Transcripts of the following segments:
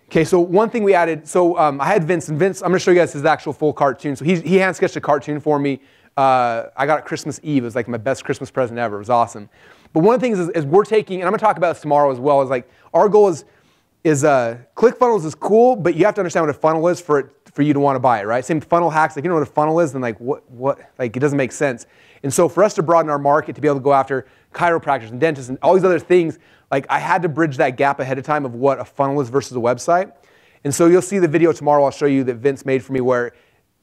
Okay, so one thing we added, so I had Vince, and Vince, I'm going to show you guys his actual full cartoon. So he hand sketched a cartoon for me. I got it Christmas Eve. It was like my best Christmas present ever. It was awesome. But one of the things is we're taking, and I'm going to talk about this tomorrow as well, is like our goal is ClickFunnels is cool, but you have to understand what a funnel is for you to want to buy it, right? Same funnel hacks, like you know what a funnel is, then like what like it doesn't make sense. And so for us to broaden our market, to be able to go after chiropractors and dentists and all these other things, like I had to bridge that gap ahead of time of what a funnel is versus a website. And so you'll see the video tomorrow I'll show you that Vince made for me where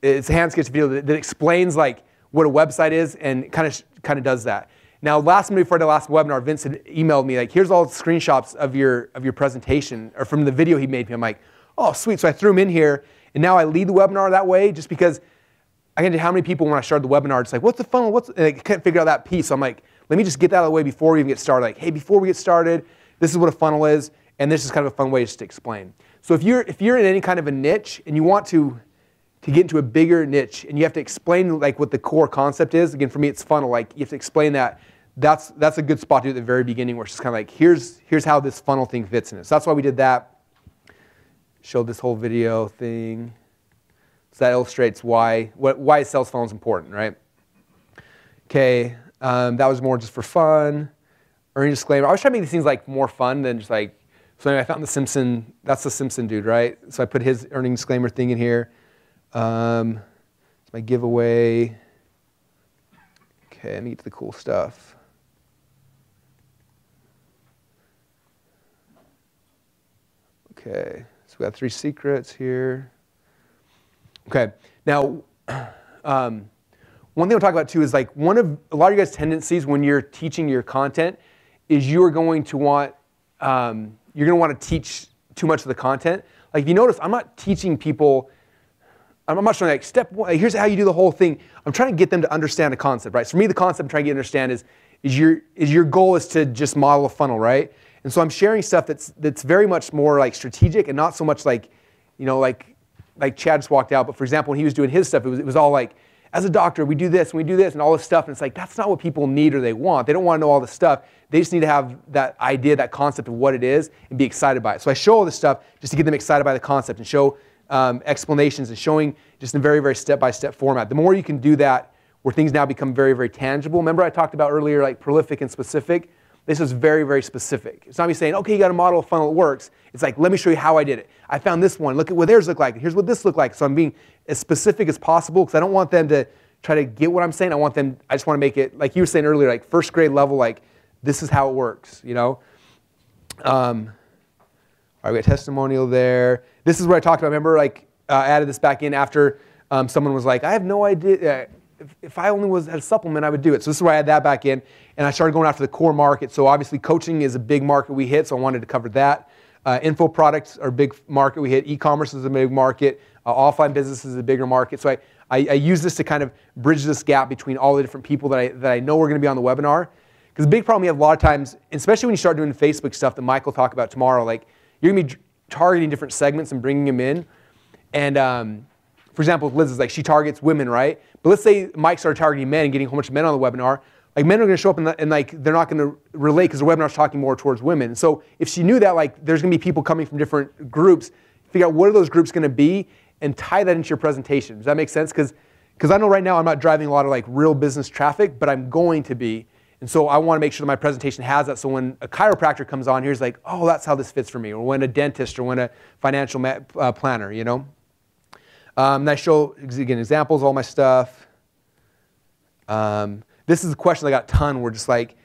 it's a hand sketch video that explains like what a website is and kind of does that. Now last minute before the last webinar, Vince had emailed me like, here's all the screenshots of your presentation or from the video he made me. I'm like, oh sweet. So I threw them in here and now I lead the webinar that way just because I can tell how many people when I started the webinar, it's like, what's the funnel? And I couldn't figure out that piece. So I'm like, let me just get that out of the way before we even get started. Like, hey, before we get started, this is what a funnel is, and this is kind of a fun way just to explain. So if you're in any kind of a niche and you want to get into a bigger niche and you have to explain like what the core concept is, again, for me it's funnel, like you have to explain that, that's a good spot to do at the very beginning where it's just kind of like, here's how this funnel thing fits in it. So that's why we did that. Showed this whole video thing. So that illustrates why sales funnel is important, right? Okay, that was more just for fun. Earning disclaimer. I was trying to make these things like more fun than just like, so anyway, I found the Simpson, that's the Simpson dude, right? So I put his earning disclaimer thing in here. It's my giveaway. Okay, let me get to the cool stuff. Okay, so we got 3 secrets here. Okay, now one thing we'll talk about too is like a lot of you guys' tendencies when you're teaching your content is you're going to want to teach too much of the content. Like if you notice, I'm not teaching people. I'm not showing like step one. Like, here's how you do the whole thing. I'm trying to get them to understand a concept, right? So for me, the concept I'm trying to get them to understand is your goal is to just model a funnel, right? And so I'm sharing stuff that's very much more like strategic and not so much like, like Chad just walked out. But for example, when he was doing his stuff, it was all like, as a doctor, we do this and we do this and all this stuff. And it's like, that's not what people need or they want. They don't want to know all this stuff. They just need to have that idea, that concept of what it is and be excited by it. So I show all this stuff just to get them excited by the concept and show explanations and showing just in a very, very step-by-step format. The more you can do that where things now become very, very tangible. Remember I talked about earlier like prolific and specific? This is very, very specific. It's not me saying, okay, you got a model of funnel that works. It's like, let me show you how I did it. I found this one. Look at what theirs look like. Here's what this looked like. So I'm being as specific as possible because I don't want them to try to get what I'm saying. I just want to make it, like you were saying earlier, like first grade level, like this is how it works, you know? All right, we got testimonial there. This is what I talked about. Remember, like I added this back in after someone was like, I have no idea. If I only had a supplement, I would do it. So this is where I had that back in. And I started going after the core market. So obviously coaching is a big market we hit, so I wanted to cover that. Info products are a big market we hit. E-commerce is a big market. Offline business is a bigger market. So I use this to kind of bridge this gap between all the different people that I know are going to be on the webinar. Because the big problem we have a lot of times, especially when you start doing Facebook stuff that Mike will talk about tomorrow, like you're going to be targeting different segments and bringing them in. And for example, Liz is like, she targets women, right? But let's say Mike started targeting men and getting a whole bunch of men on the webinar. Like men are going to show up and like they're not going to relate because the webinar's talking more towards women. So if she knew that like there's going to be people coming from different groups, figure out what are those groups going to be and tie that into your presentation. Does that make sense? Because I know right now I'm not driving a lot of like real business traffic, but I'm going to be. And so I want to make sure that my presentation has that. So when a chiropractor comes on, here's like, oh, that's how this fits for me. Or when a dentist or when a financial planner, you know. And I show, again, examples of all my stuff. This is a question I got a ton. We're just like,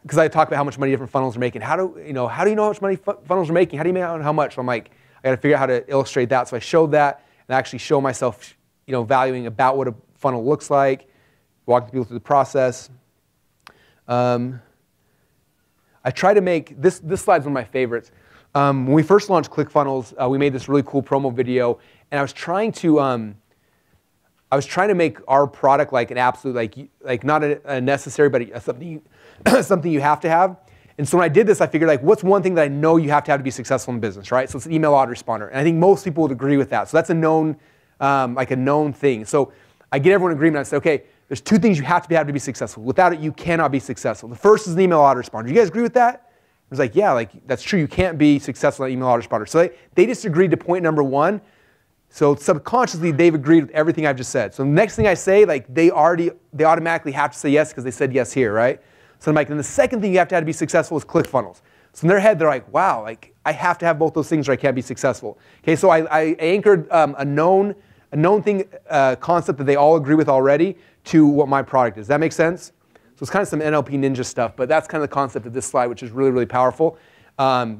because I talk about how much money different funnels are making. How do you know how much money funnels are making? How do you make out how much? So I'm like, I got to figure out how to illustrate that. So I showed that and actually show myself, valuing about what a funnel looks like, walking people through the process. I try to make this slide's one of my favorites. When we first launched ClickFunnels, we made this really cool promo video, and I was trying to make our product like an absolute like not a necessary, but something you have to have. And so when I did this, I figured like, what's one thing that I know you have to be successful in business, right? So it's an email autoresponder, and I think most people would agree with that. So that's a known thing. So I get everyone in agreement. I say, okay, there's 2 things you have to be successful. Without it, you cannot be successful. The first is an email autoresponder. Do you guys agree with that? It's like, yeah, like that's true. You can't be successful at email autoresponder. So they just agreed to point number one. So subconsciously, they've agreed with everything I've just said. So the next thing I say, like they automatically have to say yes because they said yes here, right? So I'm like, and the second thing you have to be successful is ClickFunnels. So in their head, they're like, wow, like I have to have both those things or I can't be successful. Okay, so I anchored a known thing, concept that they all agree with already to what my product is. Does that make sense? So it's kind of some NLP ninja stuff, but that's kind of the concept of this slide, which is really, really powerful,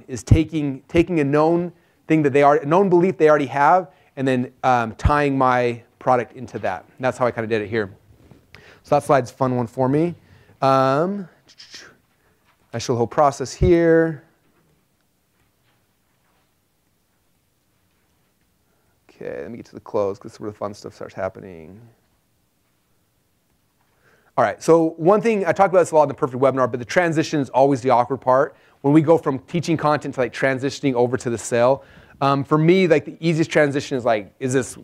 is taking a known thing that a known belief they already have, and then tying my product into that. And that's how I kind of did it here. So that slide's a fun one for me. I show the whole process here. Okay, let me get to the close because this is where the fun stuff starts happening. All right, so one thing, I talked about this a lot in the Perfect Webinar, but the transition is always the awkward part. When we go from teaching content to like transitioning over to the sale, for me, like the easiest transition is like, is this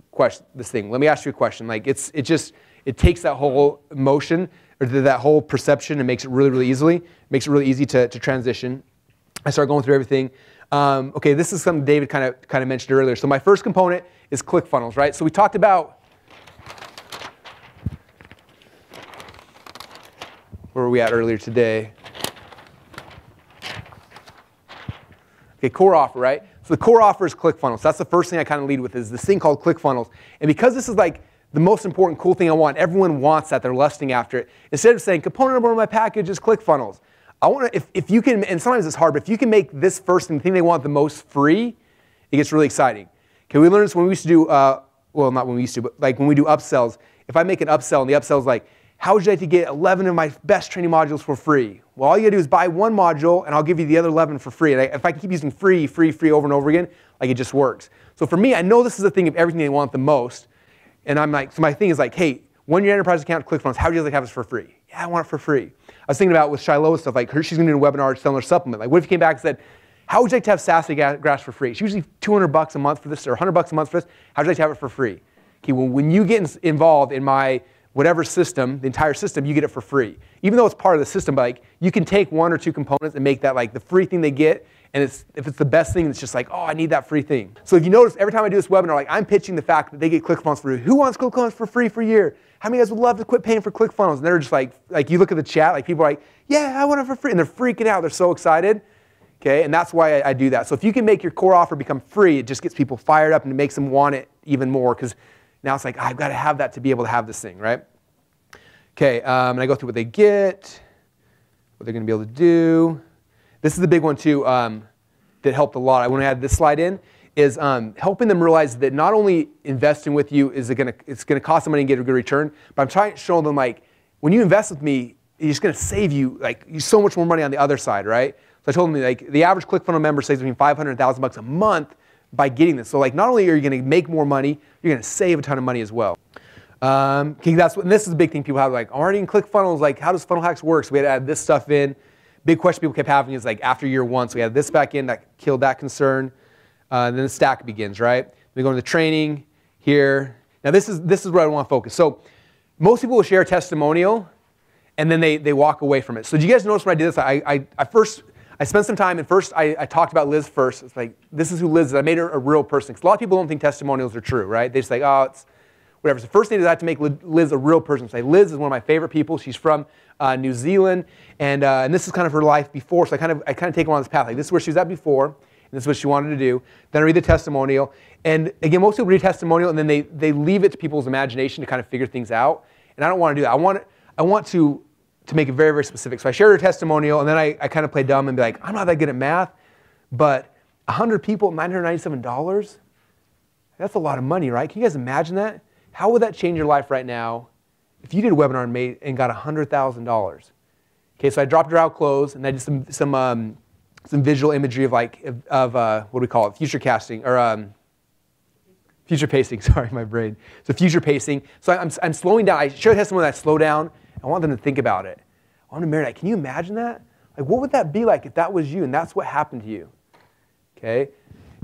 thing? Let me ask you a question. Like it takes that whole emotion or that whole perception and makes it really, really easy to transition. I start going through everything. Okay, this is something David kind of mentioned earlier. So my first component is ClickFunnels, right? So we talked about, where were we at earlier today? Okay, core offer, right? So the core offer is ClickFunnels. So that's the first thing I kind of lead with is this thing called ClickFunnels. And because this is like the most important, cool thing I want, everyone wants that, they're lusting after it. Instead of saying component number one of my package is ClickFunnels, I want to, if you can, and sometimes it's hard, but if you can make this first thing, the thing they want the most free, it gets really exciting. Okay, we learned this when we used to do, well, not when we used to, but like when we do upsells. If I make an upsell and the upsell is like, how would you like to get 11 of my best training modules for free? Well, all you gotta do is buy one module and I'll give you the other 11 for free. And if I can keep using free over and over again, like it just works. So for me, I know this is the thing of everything they want the most. And I'm like, so my thing is like, hey, when your enterprise account ClickFunnels, how would you like to have this for free? Yeah, I want it for free. I was thinking about with Shiloh stuff, like she's gonna do a webinar selling her supplement. Like what if you came back and said, how would you like to have Sassy Grass for free? It's usually $200 a month for this or $100 a month for this. How would you like to have it for free? Okay, well, when you get involved in my whatever system, the entire system, you get it for free. Even though it's part of the system, but like you can take one or two components and make that like the free thing they get, and if it's the best thing, it's just like, oh, I need that free thing. So if you notice, every time I do this webinar, like I'm pitching the fact that they get ClickFunnels for free. Who wants ClickFunnels for free for a year? How many of you guys would love to quit paying for ClickFunnels? And they're just like you look at the chat, like people are like, yeah, I want it for free, and they're freaking out. They're so excited. Okay, and that's why I do that. So if you can make your core offer become free, it just gets people fired up and it makes them want it even more because now it's like, I've got to have that to be able to have this thing, right? Okay, and I go through what they get, what they're going to be able to do. This is the big one too that helped a lot. I want to add this slide in, is helping them realize that not only investing with you is it's going to cost them money and get a good return, but I'm trying to show them like, when you invest with me, it's going to save you like so much more money on the other side, right? So I told them like the average ClickFunnels member saves between $500 and $1,000 a month by getting this. So like not only are you going to make more money, you're going to save a ton of money as well. Okay, and this is a big thing people have, like, I'm already in ClickFunnels, like, how does Funnel Hacks work? So we had to add this stuff in. Big question people kept having is, like, after year one, so we had this back in, that killed that concern. Then the stack begins, right? We go into the training here. Now, this is where I want to focus. So most people will share a testimonial, and then they walk away from it. So do you guys notice when I did this? I spent some time, and first I talked about Liz first. It's like, this is who Liz is. I made her a real person. Because a lot of people don't think testimonials are true, right? They just like, oh, it's whatever. So the first thing is I have to make Liz a real person. Say, Liz is one of my favorite people. She's from New Zealand, and this is kind of her life before. So I kind of take her on this path. Like, this is where she was at before, and this is what she wanted to do. Then I read the testimonial. And again, most people read testimonial, and then they leave it to people's imagination to kind of figure things out. And I don't want to do that. I want to make it very, very specific. So I shared her testimonial, and then I kind of play dumb and be like, I'm not that good at math, but 100 people, $997, that's a lot of money, right? Can you guys imagine that? How would that change your life right now if you did a webinar and got $100,000? Okay, so I dropped her out close, and I did some visual imagery of what do we call it? Future casting, or future pacing, sorry, my brain. So future pacing. So I'm slowing down. I showed someone that I slow down. I want them to think about it. I want to marinate. Can you imagine that? Like, what would that be like if that was you and that's what happened to you? Okay?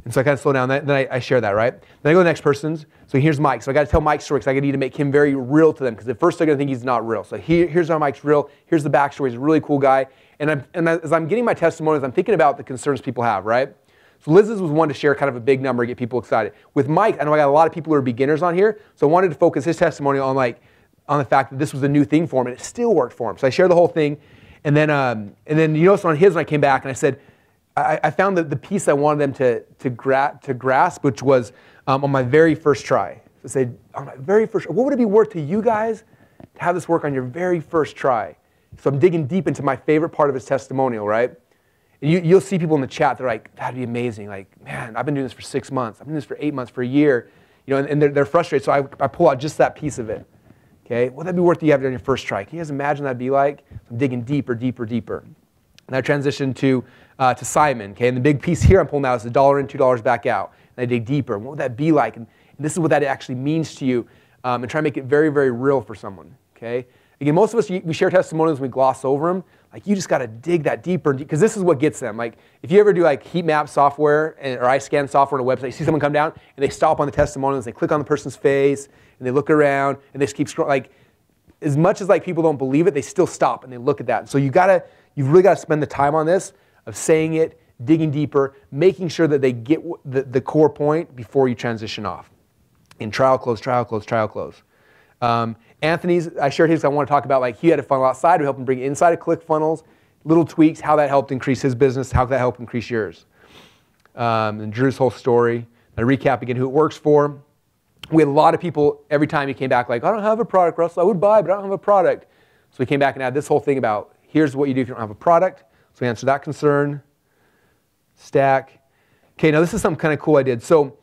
And so I kind of slow down, then I share that, right? Then I go to the next person's. So here's Mike. So I got to tell Mike's story because I need to make him very real to them because at first they're going to think he's not real. So here's how Mike's real. Here's the backstory. He's a really cool guy. And as I'm getting my testimonies, I'm thinking about the concerns people have, right? So Liz's was one to share kind of a big number, get people excited. With Mike, I know I got a lot of people who are beginners on here, so I wanted to focus his testimony on the fact that this was a new thing for him, and it still worked for him. So I shared the whole thing, and then you notice on his when I came back and I said, I found the piece I wanted them to grasp, which was on my very first try. So I said, on my very first, what would it be worth to you guys to have this work on your very first try? So I'm digging deep into my favorite part of his testimonial, right? And you'll see people in the chat, they're like, that'd be amazing. Like, man, I've been doing this for 6 months. I've been doing this for 8 months, for a year. You know, and they're frustrated, so I pull out just that piece of it. Okay, what would that be worth to you have it on your first try? Can you guys imagine that'd be like? I'm digging deeper, deeper, deeper. And I transitioned to Simon, okay? And the big piece here I'm pulling out is $1 in, $2 back out. And I dig deeper. What would that be like? And this is what that actually means to you. And try to make it very, very real for someone, okay? Again, most of us, we share testimonials and we gloss over them. Like, you just got to dig that deeper, because this is what gets them. Like, if you ever do like heat map software or iScan software on a website, you see someone come down and they stop on the testimonials, they click on the person's face, and they look around, and they just keep scrolling. Like, as much as like people don't believe it, they still stop and they look at that. So you've really got to spend the time on this, of saying it, digging deeper, making sure that they get the core point before you transition off. In trial, close, trial, close, trial, close. Anthony's, I shared his, I want to talk about, like, he had a funnel outside, we helped him bring it inside of ClickFunnels, little tweaks, how that helped increase his business, how that helped increase yours. And Drew's whole story. I recap again who it works for. We had a lot of people, every time he came back, like, I don't have a product, Russell, I would buy, but I don't have a product. So we came back and had this whole thing about, here's what you do if you don't have a product. So we answered that concern. Stack. Okay, now this is something kind of cool I did. So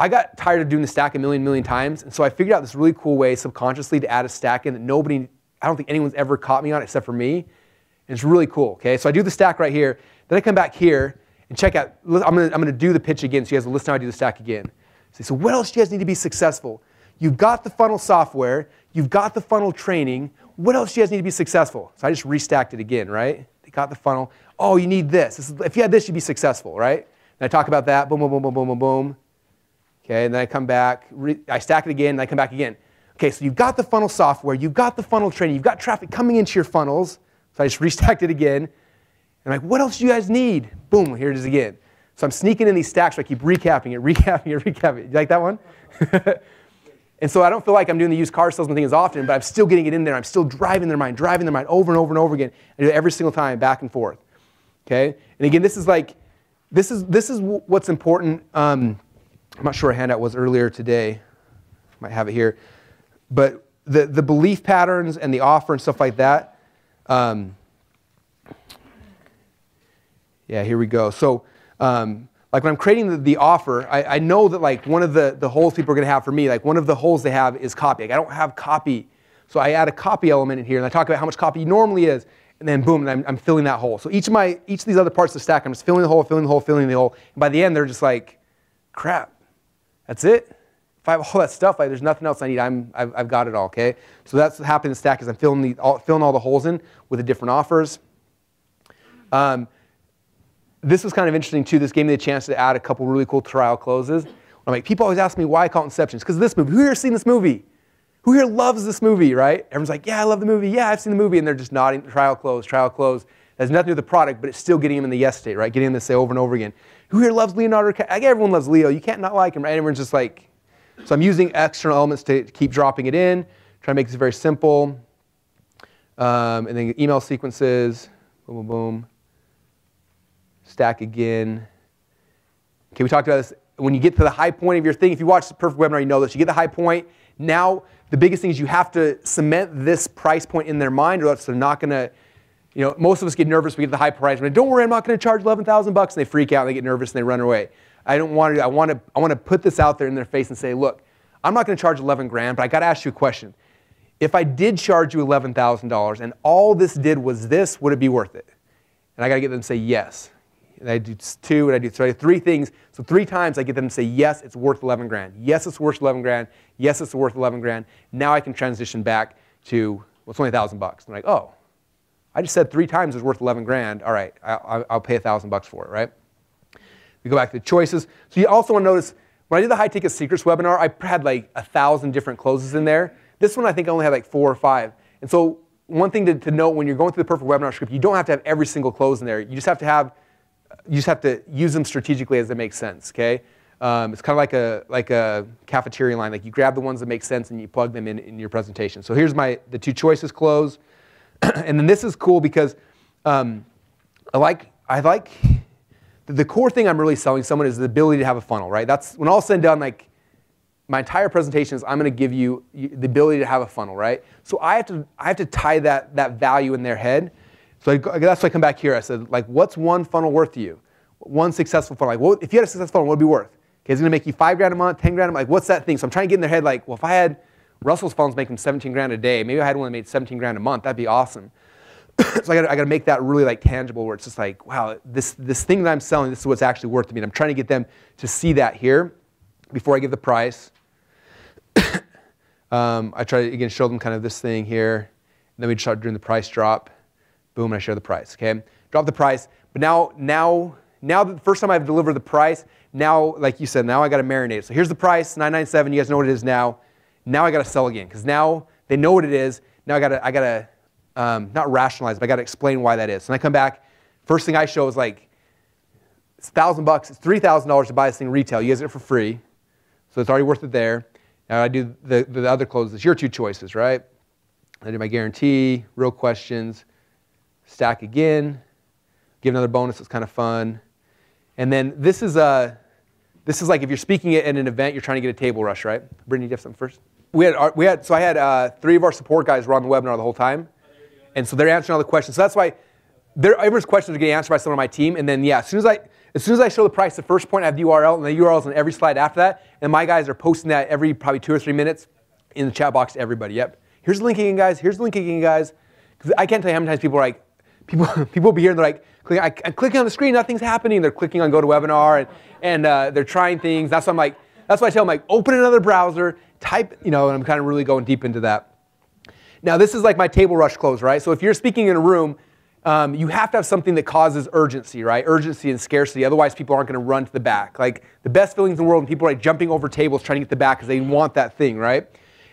I got tired of doing the stack a million times, and so I figured out this really cool way subconsciously to add a stack in that I don't think anyone's ever caught me on except for me. And it's really cool, okay? So I do the stack right here, then I come back here and check out, I'm gonna do the pitch again so you guys will listen how I do the stack again. So what else do you guys need to be successful? You've got the funnel software, you've got the funnel training, what else do you guys need to be successful? So I just restacked it again, right? They got the funnel, oh, you need this. If you had this, you'd be successful, right? And I talk about that, boom, boom, boom, boom, boom, boom, boom. Okay, and then I come back, I stack it again, and I come back again. Okay, so you've got the funnel software, you've got the funnel training, you've got traffic coming into your funnels. So I just restacked it again. And I'm like, what else do you guys need? Boom, here it is again. So I'm sneaking in these stacks, so I keep recapping it. You like that one? And so I don't feel like I'm doing the used car salesman thing as often, but I'm still getting it in there. I'm still driving their mind over and over and over again. I do it every single time, back and forth. Okay? And again, this is what's important. I'm not sure what handout was earlier today. Might have it here. But the belief patterns and the offer and stuff like that. Yeah, here we go. So like when I'm creating the offer, I know that like one of the holes people are going to have for me, like one of the holes they have is copy. Like I don't have copy. So I add a copy element in here, and I talk about how much copy normally is, and then boom, and I'm filling that hole. So each of these other parts of the stack, I'm just filling the hole, filling the hole, filling the hole. And by the end, they're just like, crap. That's it? If I have all that stuff, there's nothing else I need. I've got it all, okay? So that's what happened in the stack is I'm filling all the holes in with the different offers. This was kind of interesting too. This gave me the chance to add a couple really cool trial closes. I'm like, people always ask me why I call it Inception. It's because of this movie. Who here has seen this movie? Who here loves this movie, right? Everyone's like, yeah, I love the movie. Yeah, I've seen the movie. And they're just nodding, trial close, trial close. It has nothing to do with the product, but it's still getting them in the yes state, right? Getting them to say over and over again. Who here loves Leonardo DiCaprio? Like, everyone loves Leo. You can't not like him, right? Everyone's just like, so I'm using external elements to keep dropping it in, try to make this very simple. And then email sequences, boom, boom, boom. Stack again. Okay, we talked about this. When you get to the high point of your thing, if you watch the Perfect Webinar, you know this. You get the high point. Now, the biggest thing is you have to cement this price point in their mind, or else they're not going to, you know, most of us get nervous. We get the high price. But don't worry, I'm not going to charge $11,000, and they freak out, and they get nervous, and they run away. I don't want to. I want to put this out there in their face and say, look, I'm not going to charge 11 grand, but I got to ask you a question. If I did charge you $11,000 and all this did was this, would it be worth it? And I got to get them to say yes. And I do 2, and I do 3 things. So 3 times I get them to say yes, it's worth 11 grand. Yes, it's worth 11 grand. Yes, it's worth 11 grand. Now I can transition back to, well, it's only $1,000 bucks. I'm like, oh, I just said 3 times it's worth 11 grand. All right, I'll pay $1,000 bucks for it, right? We go back to the choices. So you also want to notice, when I did the high ticket secrets webinar, I had like 1,000 different closes in there. This one I think I only had like 4 or 5. And so one thing to note when you're going through the perfect webinar script, you don't have to have every single close in there. You just have to use them strategically as it makes sense, okay? It's kind of like a cafeteria line. Like you grab the ones that make sense and you plug them in your presentation. So here's the 2 choices close. And then this is cool because I like the core thing I'm really selling someone is the ability to have a funnel, right? That's when all said and done, like my entire presentation is I'm going to give you the ability to have a funnel, right? So I have to tie that value in their head. So that's why I come back here. I said, like, what's one funnel worth to you? One successful funnel. Like, well, if you had a successful funnel, what would it be worth? Okay, it's going to make you $5 grand a month, 10 grand a month. Like, what's that thing? So I'm trying to get in their head, like, well, if I had Russell's funnels make him 17 grand a day, maybe I had one that made 17 grand a month. That'd be awesome. So I got to make that really like tangible, where it's just like, wow, this thing that I'm selling, this is what's actually worth to me. And I'm trying to get them to see that here before I give the price. I try to again show them kind of this thing here. And then we start doing the price drop. Boom, and I share the price. Okay, drop the price. But now the first time I've delivered the price, now like you said, now I got to marinate. So here's the price, $997. You guys know what it is now. Now I got to sell again because now they know what it is. Now I got to not rationalize, but I got to explain why that is. So when I come back, first thing I show is like, it's $1,000, it's $3,000 to buy this thing retail. You guys get it for free, so it's already worth it there. Now I do the other closes. It's your 2 choices, right? I do my guarantee, real questions, stack again, give another bonus. It's kind of fun, and then this is like if you're speaking at an event, you're trying to get a table rush, right? Brittany, do you have something first? So I had 3 of our support guys were on the webinar the whole time. And so they're answering all the questions. So that's why everyone's questions are getting answered by someone on my team. And then, yeah, as soon as I show the price, the first point I have the URL, and the URL's on every slide after that. And my guys are posting that every probably 2 or 3 minutes in the chat box to everybody. Yep. Here's the link again, guys. Here's the link again, guys. Because I can't tell you how many times people are like, people will be here and they're like, I'm clicking on the screen, nothing's happening. They're clicking on GoToWebinar and they're trying things. That's why I tell them, like, open another browser, type, and I'm kind of really going deep into that. Now, this is like my table rush close, right? So if you're speaking in a room, you have to have something that causes urgency, right? Urgency and scarcity. Otherwise, people aren't going to run to the back. Like the best feelings in the world, when people are like jumping over tables trying to get the back because they want that thing, right?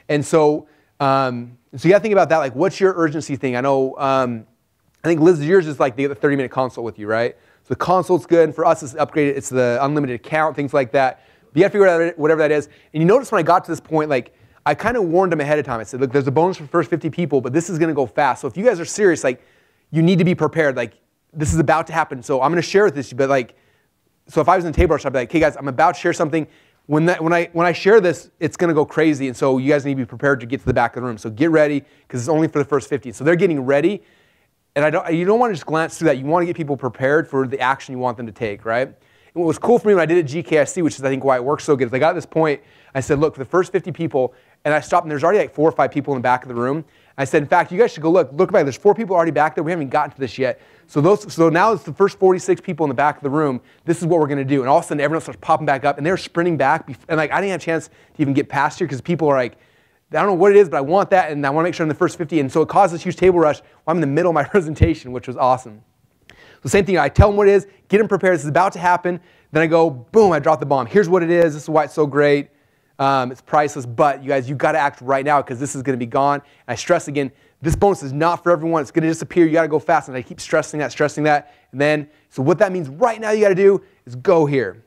And so, so you got to think about that. Like, what's your urgency thing? I know, I think Liz, yours is like the 30-minute consult with you, right? So the consult's good. And for us, it's upgraded. It's the unlimited account, things like that. But you got to figure out whatever that is. And you notice when I got to this point, like, I kind of warned them ahead of time. I said, look, there's a bonus for the first 50 people, but this is going to go fast. So if you guys are serious, like, you need to be prepared. Like, this is about to happen. So I'm going to share with this, but like, so if I was in the table rush, I'd be like, hey guys, I'm about to share something. When I share this, it's going to go crazy. And so you guys need to be prepared to get to the back of the room. So get ready, because it's only for the first 50. So they're getting ready. And you don't want to just glance through that. You want to get people prepared for the action you want them to take, right? And what was cool for me when I did it at GKIC, which is I think why it works so good, is I got to this point, I said, look, for the first 50 people, and I stopped, and there's already like 4 or 5 people in the back of the room. I said, in fact, you guys should go look back. There's 4 people already back there. We haven't gotten to this yet. So now it's the first 46 people in the back of the room. This is what we're going to do. And all of a sudden, everyone starts popping back up, and they're sprinting back. And like I didn't have a chance to even get past here because people are like, I don't know what it is, but I want that, and I want to make sure I'm in the first 50. And so it caused this huge table rush while I'm in the middle of my presentation, which was awesome. So same thing. I tell them what it is, get them prepared. This is about to happen. Then I go, boom, I drop the bomb. Here's what it is. This is why it's so great. It's priceless, but you guys, you got to act right now because this is going to be gone. And I stress again, this bonus is not for everyone. It's going to disappear. You got to go fast. And I keep stressing that. And then, so what that means right now you got to do is go here.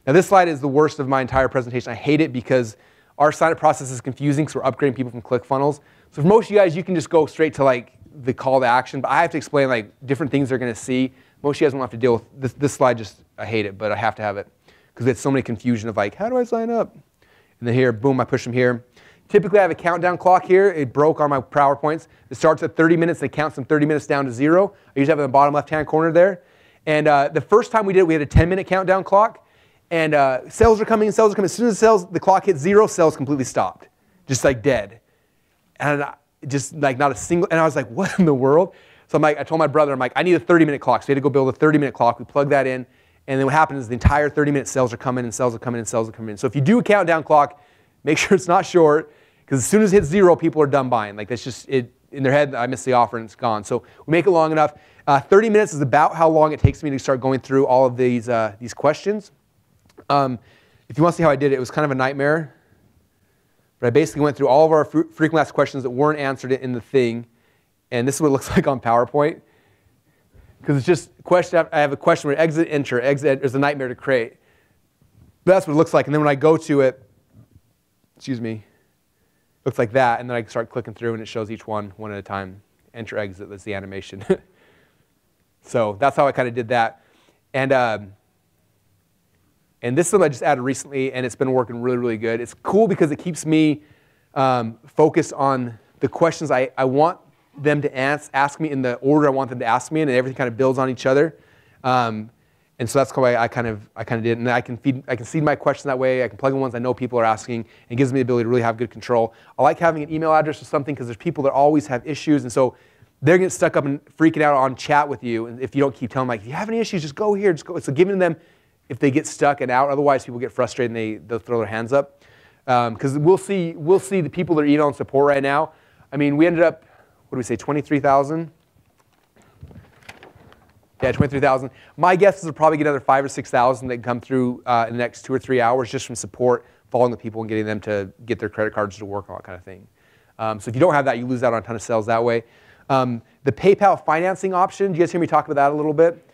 Now this slide is the worst of my entire presentation. I hate it because our sign-up process is confusing because we're upgrading people from ClickFunnels. So for most of you guys, you can just go straight to like the call to action, but I have to explain like different things they're going to see. Most of you guys won't have to deal with this slide. Just, I hate it, but I have to have it because it's so many confusion of like, how do I sign up? And then here, boom, I push them here. Typically, I have a countdown clock here. It broke on my PowerPoints. It starts at 30 minutes, and it counts from 30 minutes down to 0. I usually have it in the bottom left-hand corner there. And the first time we did it, we had a 10-minute countdown clock. And sales are coming, sales are coming. As soon as the clock hit 0, sales completely stopped. Just like dead. And just like not a single, and I was like, what in the world? So I'm like, I told my brother, I'm like, I need a 30-minute clock. So we had to go build a 30-minute clock. We plug that in. And then what happens is the entire 30-minute sales are coming and sales are coming and sales are coming in. So if you do a countdown clock, make sure it's not short, because as soon as it hits 0, people are done buying. Like that's just it. in their head, I missed the offer and it's gone. So we make it long enough. 30 minutes is about how long it takes me to start going through all of these questions. If you want to see how I did it, it was kind of a nightmare. But I basically went through all of our frequently asked questions that weren't answered in the thing. And this is what it looks like on PowerPoint. Because it's just question. I have a question where exit, enter. Exit is a nightmare to create. But that's what it looks like. And then when I go to it, excuse me, it looks like that. And then I start clicking through, and it shows each one at a time. Enter, exit, that's the animation. So that's how I kind of did that. And this is something I just added recently, and it's been working really, really good. It's cool because it keeps me focused on the questions I want them to ask me in the order I want them to ask me in, and everything kind of builds on each other. And so that's why I kind of did it. And I can seed my questions that way. I can plug in ones I know people are asking, and it gives me the ability to really have good control. I like having an email address or something because there's people that always have issues, and so they're getting stuck up and freaking out on chat with you. And if you don't keep telling them, like, if you have any issues, just go here. Just go. So giving them, if they get stuck and out, otherwise people get frustrated and they'll throw their hands up. Because we'll see the people that are emailing support right now. I mean, we ended up, what do we say, 23,000? Yeah, 23,000. My guess is we'll probably get another 5,000 or 6,000 that can come through in the next 2 or 3 hours just from support, following the people and getting them to get their credit cards to work and all that kind of thing. So if you don't have that, you lose out on a ton of sales that way. The PayPal financing option, do you guys hear me talk about that a little bit?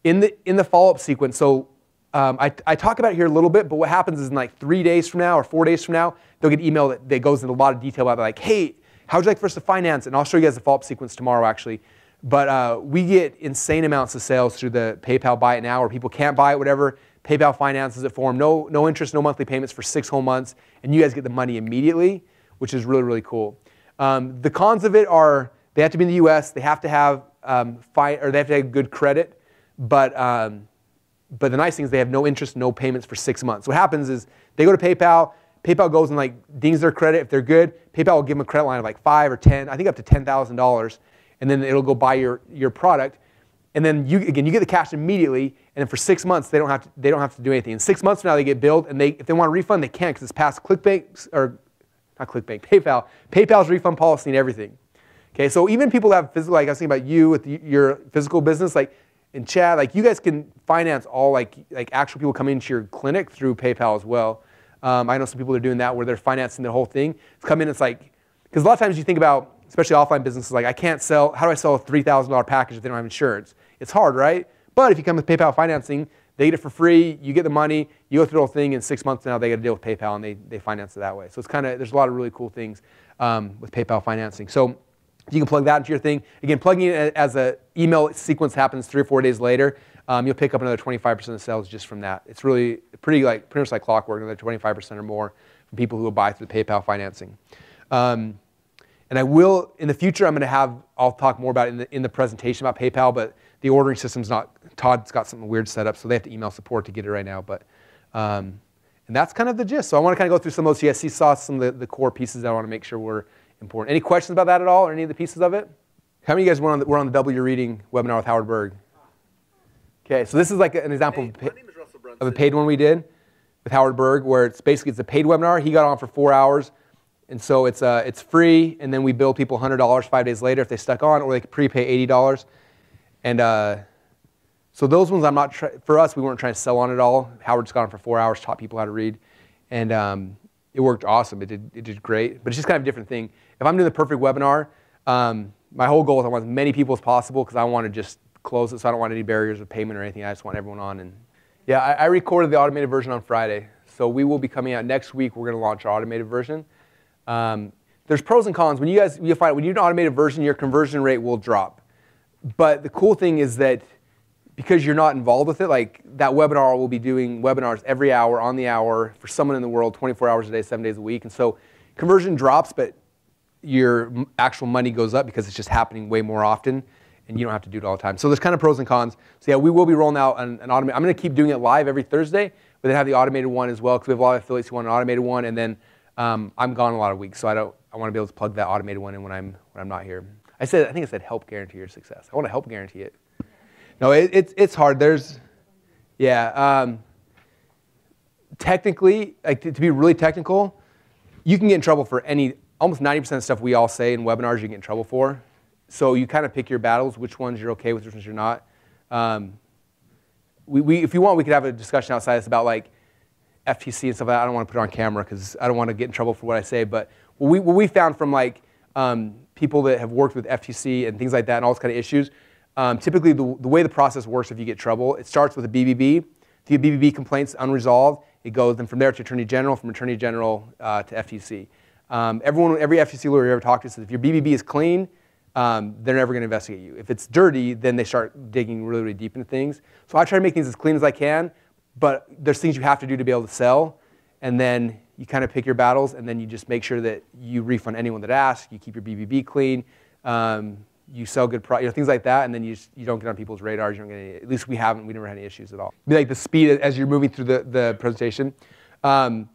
In the follow-up sequence, so I talk about it here a little bit, but what happens is in like 3 days from now or 4 days from now, they'll get an email that goes into a lot of detail about it, like, hey, how would you like for us to finance it? And I'll show you guys the follow-up sequence tomorrow, actually. But we get insane amounts of sales through the PayPal Buy It Now, where people can't buy it, whatever. PayPal finances it for them. No interest, no monthly payments for 6 whole months, and you guys get the money immediately, which is really, really cool. The cons of it are they have to be in the U.S. They have to have they have to have good credit, but the nice thing is they have no interest, no payments for 6 months. What happens is they go to PayPal. PayPal goes and like dings their credit. If they're good, PayPal will give them a credit line of like 5 or 10, I think up to $10,000, and then it'll go buy your product. And then you get the cash immediately, and then for 6 months they don't have to do anything. In 6 months from now they get billed, and if they want a refund they can't because it's past ClickBank or not ClickBank, PayPal. PayPal's refund policy and everything. Okay, so even people that have physical, like I was thinking about you with your physical business, like in chat, like you guys can finance all like actual people coming into your clinic through PayPal as well. I know some people that are doing that where they're financing the whole thing. It's like, because a lot of times you think about, especially offline businesses, like how do I sell a $3,000 package if they don't have insurance? It's hard, right? But if you come with PayPal financing, they get it for free, you get the money, you go through the whole thing, in 6 months now they got to deal with PayPal and they finance it that way. So it's there's a lot of really cool things with PayPal financing. So you can plug that into your thing. Again, plugging it as an email sequence happens 3 or 4 days later, you'll pick up another 25% of sales just from that. It's really pretty much like clockwork, another 25% or more from people who will buy through PayPal financing. And I will, in the future, I'll talk more about it in the presentation about PayPal, but the ordering system's Todd's got something weird set up, so they have to email support to get it right now. But, and that's kind of the gist. So I want to kind of go through some of those. You saw some of the core pieces that I want to make sure were important. Any questions about that at all, or any of the pieces of it? How many of you guys were on the Double Your Reading webinar with Howard Berg? Okay, so this is like an example of a paid one we did with Howard Berg, where it's a paid webinar. He got on for 4 hours. And so it's free, and then we bill people $100 5 days later if they stuck on, or they could prepay $80. And so those ones for us, we weren't trying to sell on it all. Howard just got on for 4 hours, taught people how to read. And it worked awesome. It did great, but it's just kind of a different thing. If I'm doing the perfect webinar, my whole goal is I want as many people as possible because I want to just close it, so I don't want any barriers of payment or anything. I just want everyone on. And yeah, I recorded the automated version on Friday. So we will be coming out next week. We're going to launch our automated version. There's pros and cons. When you do an automated version, your conversion rate will drop. But the cool thing is that because you're not involved with it, like that webinar will be doing webinars every hour, on the hour, for someone in the world, 24 hours a day, 7 days a week. And so conversion drops, but your actual money goes up because it's just happening way more often, and you don't have to do it all the time. So there's kind of pros and cons. So yeah, we will be rolling out an automated. I'm going to keep doing it live every Thursday, but then have the automated one as well because we have a lot of affiliates who want an automated one, and then I'm gone a lot of weeks, so I want to be able to plug that automated one in when I'm not here. I think I said help guarantee your success. I want to help guarantee it. No, it's hard. Technically, like to be really technical, you can get in trouble for almost 90% of the stuff we all say in webinars you get in trouble for. So you kind of pick your battles, which ones you're okay with, which ones you're not. If you want, we could have a discussion outside this about like FTC and stuff like that. I don't want to put it on camera because I don't want to get in trouble for what I say. But what we found from like people that have worked with FTC and things like that and all those kind of issues, typically the way the process works if you get trouble, it starts with a BBB. If you have BBB complaints unresolved, it goes then from there to Attorney General, from Attorney General to FTC. Every FTC lawyer you ever talked to says if your BBB is clean, they're never going to investigate you. If it's dirty, then they start digging really, really deep into things. So I try to make things as clean as I can, but there's things you have to do to be able to sell, and then you kind of pick your battles, and then you just make sure that you refund anyone that asks, you keep your BBB clean, you sell good products, things like that, and then you don't get on people's radars. You don't get any, at least we never had any issues at all. Be like the speed as you're moving through the presentation. I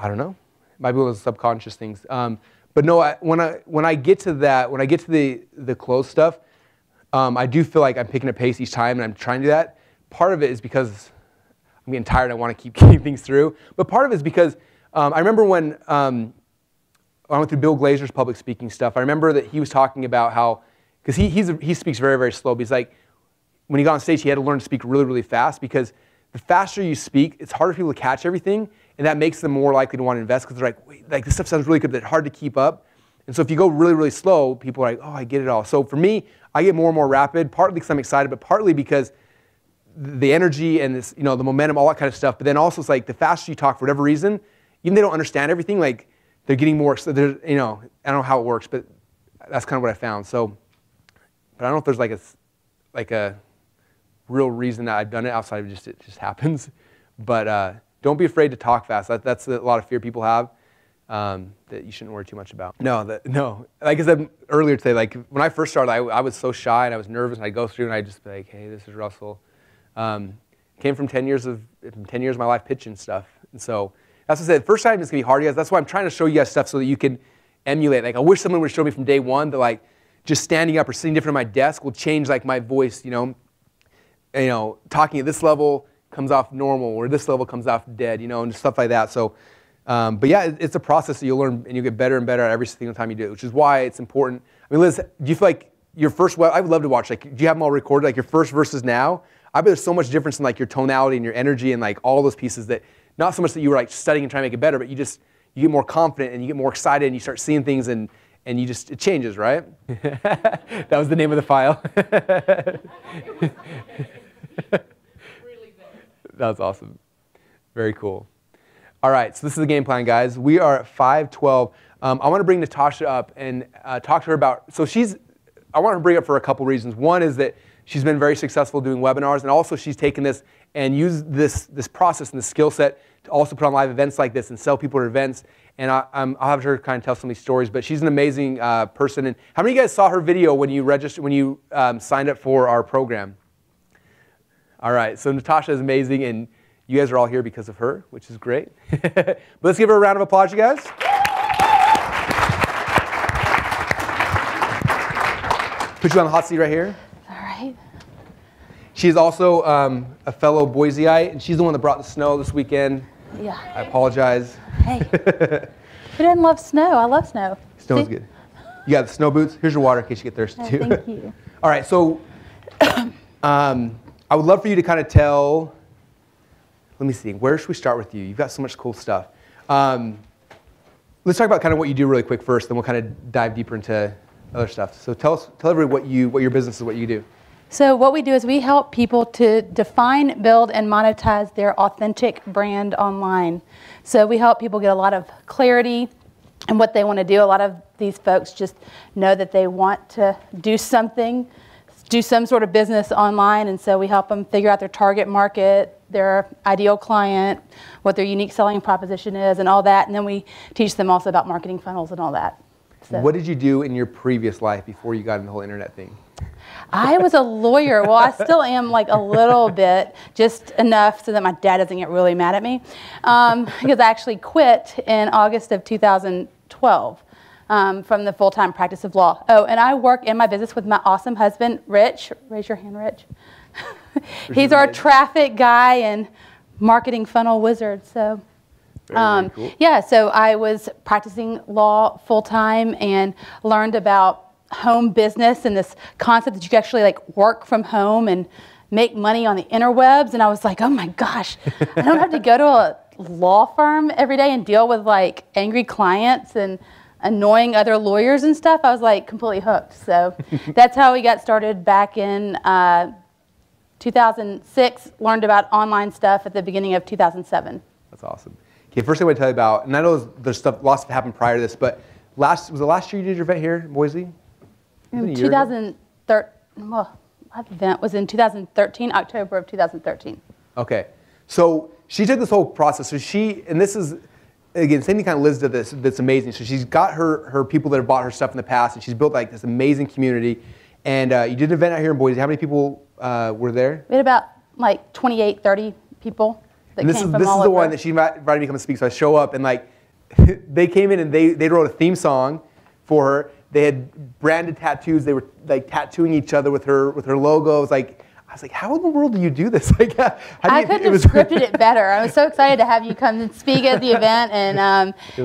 don't know. It might be one of those subconscious things. But no, when I get to that, when I get to the close stuff, I do feel like I'm picking up pace each time, and I'm trying to do that. Part of it is because I'm getting tired. I want to keep getting things through. But part of it is because I remember when I went through Bill Glazer's public speaking stuff. I remember that he was talking about how, because he speaks very, very slow. But he's like, when he got on stage, he had to learn to speak really, really fast because the faster you speak, it's harder for people to catch everything. And that makes them more likely to want to invest because they're like, wait, like this stuff sounds really good, but it's hard to keep up. And so if you go really, really slow, people are like, oh, I get it all. So for me, I get more and more rapid, partly because I'm excited, but partly because the energy and this, the momentum, all that kind of stuff. But then also it's like the faster you talk for whatever reason, even if they don't understand everything, like they're getting more, I don't know how it works, but that's kind of what I found. So, but I don't know if there's like a real reason that I've done it outside of it just happens. But don't be afraid to talk fast. That's a lot of fear people have that you shouldn't worry too much about. No. Like I said earlier today, like when I first started, I was so shy and I was nervous, and I'd go through and I'd just be like, hey, this is Russell. Came from 10 years of my life pitching stuff. And so that's what I said. First time it's going to be hard, guys. That's why I'm trying to show you guys stuff so that you can emulate. Like I wish someone would show me from day one that like just standing up or sitting different at my desk will change like my voice, talking at this level comes off normal, or this level comes off dead, and just stuff like that. So, but yeah, it's a process that you'll learn and you get better and better at every single time you do it, which is why it's important. I mean, Liz, do you feel like your first, I would love to watch, like, do you have them all recorded, like your first versus now? I bet there's so much difference in like your tonality and your energy and like all those pieces that, not so much that you were like studying and trying to make it better, but you get more confident and you get more excited and you start seeing things and it changes, right? That was the name of the file. That was awesome. Very cool. All right, so this is the game plan, guys. We are at 5:12. I want to bring Natasha up and talk to her about, I want to bring up for a couple reasons. One is that she's been very successful doing webinars, and also she's taken this and used this process and this skill set to also put on live events like this and sell people at events. And I'll have her kind of tell some of these stories, but she's an amazing person. And how many of you guys saw her video when you signed up for our program? All right, so Natasha is amazing, and you guys are all here because of her, which is great. But let's give her a round of applause, you guys. Put you on the hot seat right here. All right. She's also a fellow Boiseite, and she's the one that brought the snow this weekend. Yeah. I apologize. Hey. Who doesn't love snow? I love snow. Snow's good. You got the snow boots. Here's your water in case you get thirsty too. Thank you. All right, so I would love for you to kind of tell, let me see, where should we start with you? You've got so much cool stuff. Let's talk about kind of what you do really quick first, then we'll kind of dive deeper into other stuff. So tell everybody what your business is, what you do. So what we do is we help people to define, build, and monetize their authentic brand online. So we help people get a lot of clarity in what they want to do. A lot of these folks just know that they want to do something, do some sort of business online, and so we help them figure out their target market, their ideal client, what their unique selling proposition is, and all that. And then we teach them also about marketing funnels and all that. So. What did you do in your previous life before you got in the whole internet thing? I was a lawyer. Well, I still am, like a little bit, just enough so that my dad doesn't get really mad at me. Because I actually quit in August of 2012 from the full-time practice of law. Oh, and I work in my business with my awesome husband, Rich. Raise your hand, Rich. He's our traffic guy and marketing funnel wizard. So Very cool. Yeah, so I was practicing law full time and learned about home business and this concept that you can actually like work from home and make money on the interwebs. And I was like, oh my gosh, I don't have to go to a law firm every day and deal with like angry clients and annoying other lawyers and stuff. I was like completely hooked. So that's how we got started back in 2006, learned about online stuff at the beginning of 2007. That's awesome. Okay, first thing I want to tell you about, and I know there's lots of happened prior to this, but was it last year you did your event here in Boise? In 2013, well, my event was in 2013, October of 2013. Okay, so she took this whole process. So and this is, again, same thing kind of Liz did this, that's amazing. So she's got her people that have bought her stuff in the past, and she's built like this amazing community. And you did an event out here in Boise. How many people were there? We had about like 28, 30 people that this came is, from this all is the over. one that she invited me to come and speak. So I show up and like, they came in and they wrote a theme song for her. They had branded tattoos. They were like tattooing each other with her logos. Like, I was like, how in the world do you do this? Like, I couldn't have scripted it better. I was so excited to have you come and speak at the event, and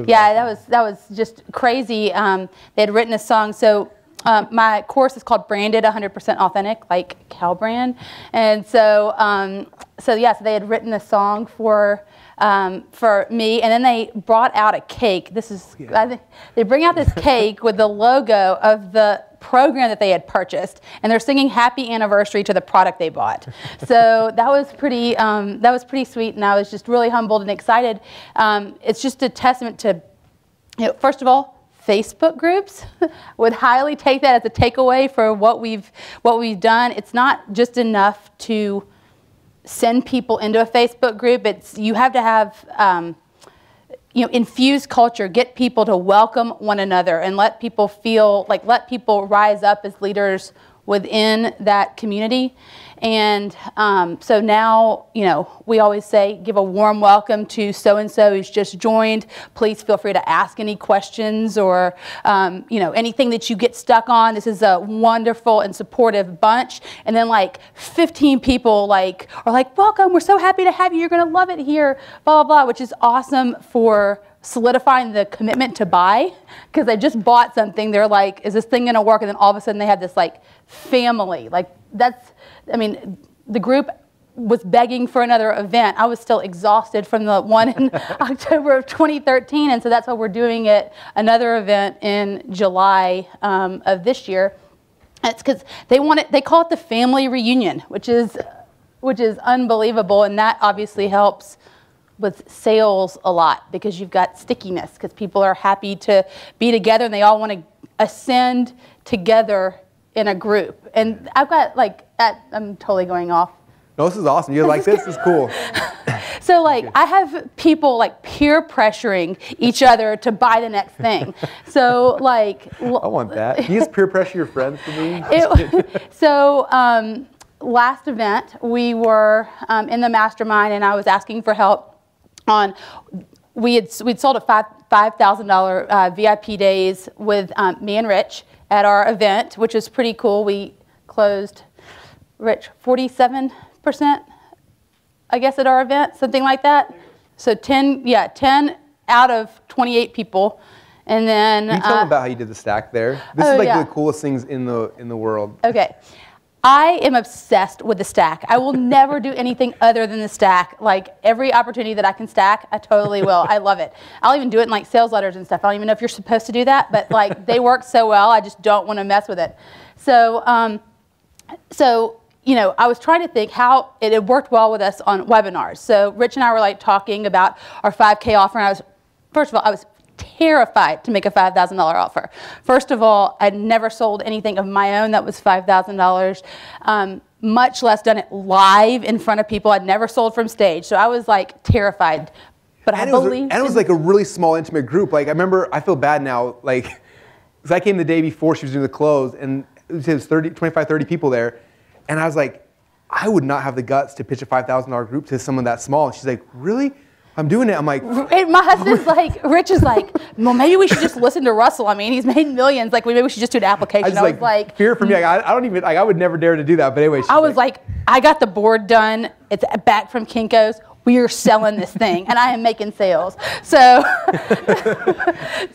yeah, awesome. that was just crazy. They had written a song. So my course is called Branded 100% Authentic, like cow brand, and so so they had written a song for me, and then they brought out a cake. This is, I think they bring out this cake with the logo of the program that they had purchased, and they're singing "Happy Anniversary" to the product they bought. So that was pretty sweet, and I was just really humbled and excited. It's just a testament to, first of all, Facebook groups. Would highly take that as a takeaway for what we've done. It's not just enough to send people into a Facebook group. You have to have infuse culture, get people to welcome one another and let people rise up as leaders within that community. And so now, we always say, give a warm welcome to so-and-so who's just joined. Please feel free to ask any questions or, anything that you get stuck on. This is a wonderful and supportive bunch. And then like 15 people are like, welcome, we're so happy to have you. You're going to love it here, blah, blah, blah, which is awesome for solidifying the commitment to buy, because they just bought something. They're like, is this thing going to work? And then all of a sudden they have this like family. The group was begging for another event. I was still exhausted from the one in October of 2013, and so that's why we're doing another event in July of this year. And it's because they call it the family reunion, which is unbelievable, and that obviously helps with sales a lot because you've got stickiness, because people are happy to be together and they all want to ascend together in a group. And I've got I'm totally going off. No, this is awesome. You're like, this is cool. So I have people peer pressuring each other to buy the next thing. So I want that. Can you just peer pressure your friends for me? Last event we were in the mastermind, and I was asking for help on. We'd sold at $5,000 VIP days with me and Rich at our event, which is pretty cool. We closed, Rich, 47%, I guess, at our event, something like that. So 10 out of 28 people. And then can you tell them about how you did the stack there? This is the coolest things in the world. Okay. I am obsessed with the stack. I will never do anything other than the stack. Every opportunity that I can stack, I totally will. I love it. I'll even do it in sales letters and stuff. I don't even know if you're supposed to do that, but they work so well, I just don't want to mess with it. So, I was trying to think how it had worked well with us on webinars. So Rich and I were talking about our 5K offer, and I was terrified to make a $5,000 offer. First of all, I'd never sold anything of my own that was $5,000, much less done it live in front of people. I'd never sold from stage, so I was terrified. But I believed. And it was a really small, intimate group. I remember, I feel bad now, because I came the day before she was doing the close, and it was 25, 30 people there, and I was like, I would not have the guts to pitch a $5,000 group to someone that small. And she's like, really? I'm doing it. I'm like, and my husband's Rich is well, maybe we should just listen to Russell. I mean, he's made millions. Maybe we should just do an application. I was fear for me. I don't even, I would never dare to do that. But anyway, I was I got the board done. It's back from Kinko's. we are selling this thing, and I am making sales. So,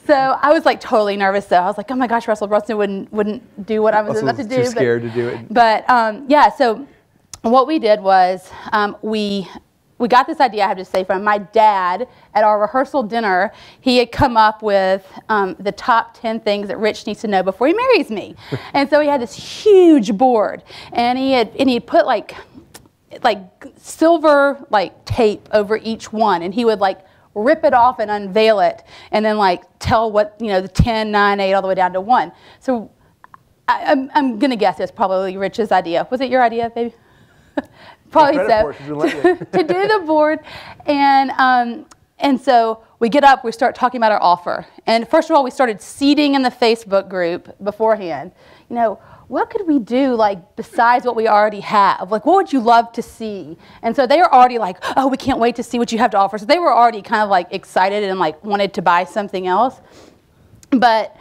so I was like totally nervous. Though I was like, oh my gosh, Russell Brunson wouldn't do what I was about to do. Too scared to do it. But yeah, so what we did was we got this idea, I have to say, from my dad at our rehearsal dinner. He had come up with the top 10 things that Rich needs to know before he marries me. And so he had this huge board, and he had put like silver tape over each one, and he would rip it off and unveil it, and then tell what, the 10, 9, 8, all the way down to 1. So I'm gonna guess it's probably Rich's idea. Was it your idea, baby? Probably so. To do the board, and so we get up, we start talking about our offer, and first of all, we started seeding in the Facebook group beforehand. What could we do besides what we already have? What would you love to see? And so they were already oh, we can't wait to see what you have to offer. So they were already kind of excited and wanted to buy something else. But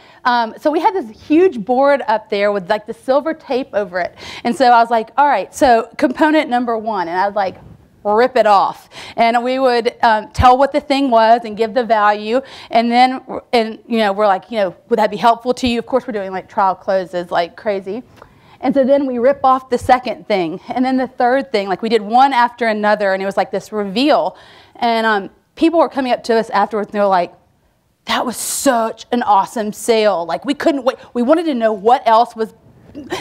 so we had this huge board up there with the silver tape over it. And so I was like, all right, so component number 1, and I was rip it off. And we would tell what the thing was and give the value. And then, we're like, would that be helpful to you? Of course, we're doing trial closes like crazy. And so then we rip off the second thing. And then the third thing, we did one after another, and it was this reveal. And people were coming up to us afterwards, and they were like, that was such an awesome sale. We couldn't wait. We wanted to know what else was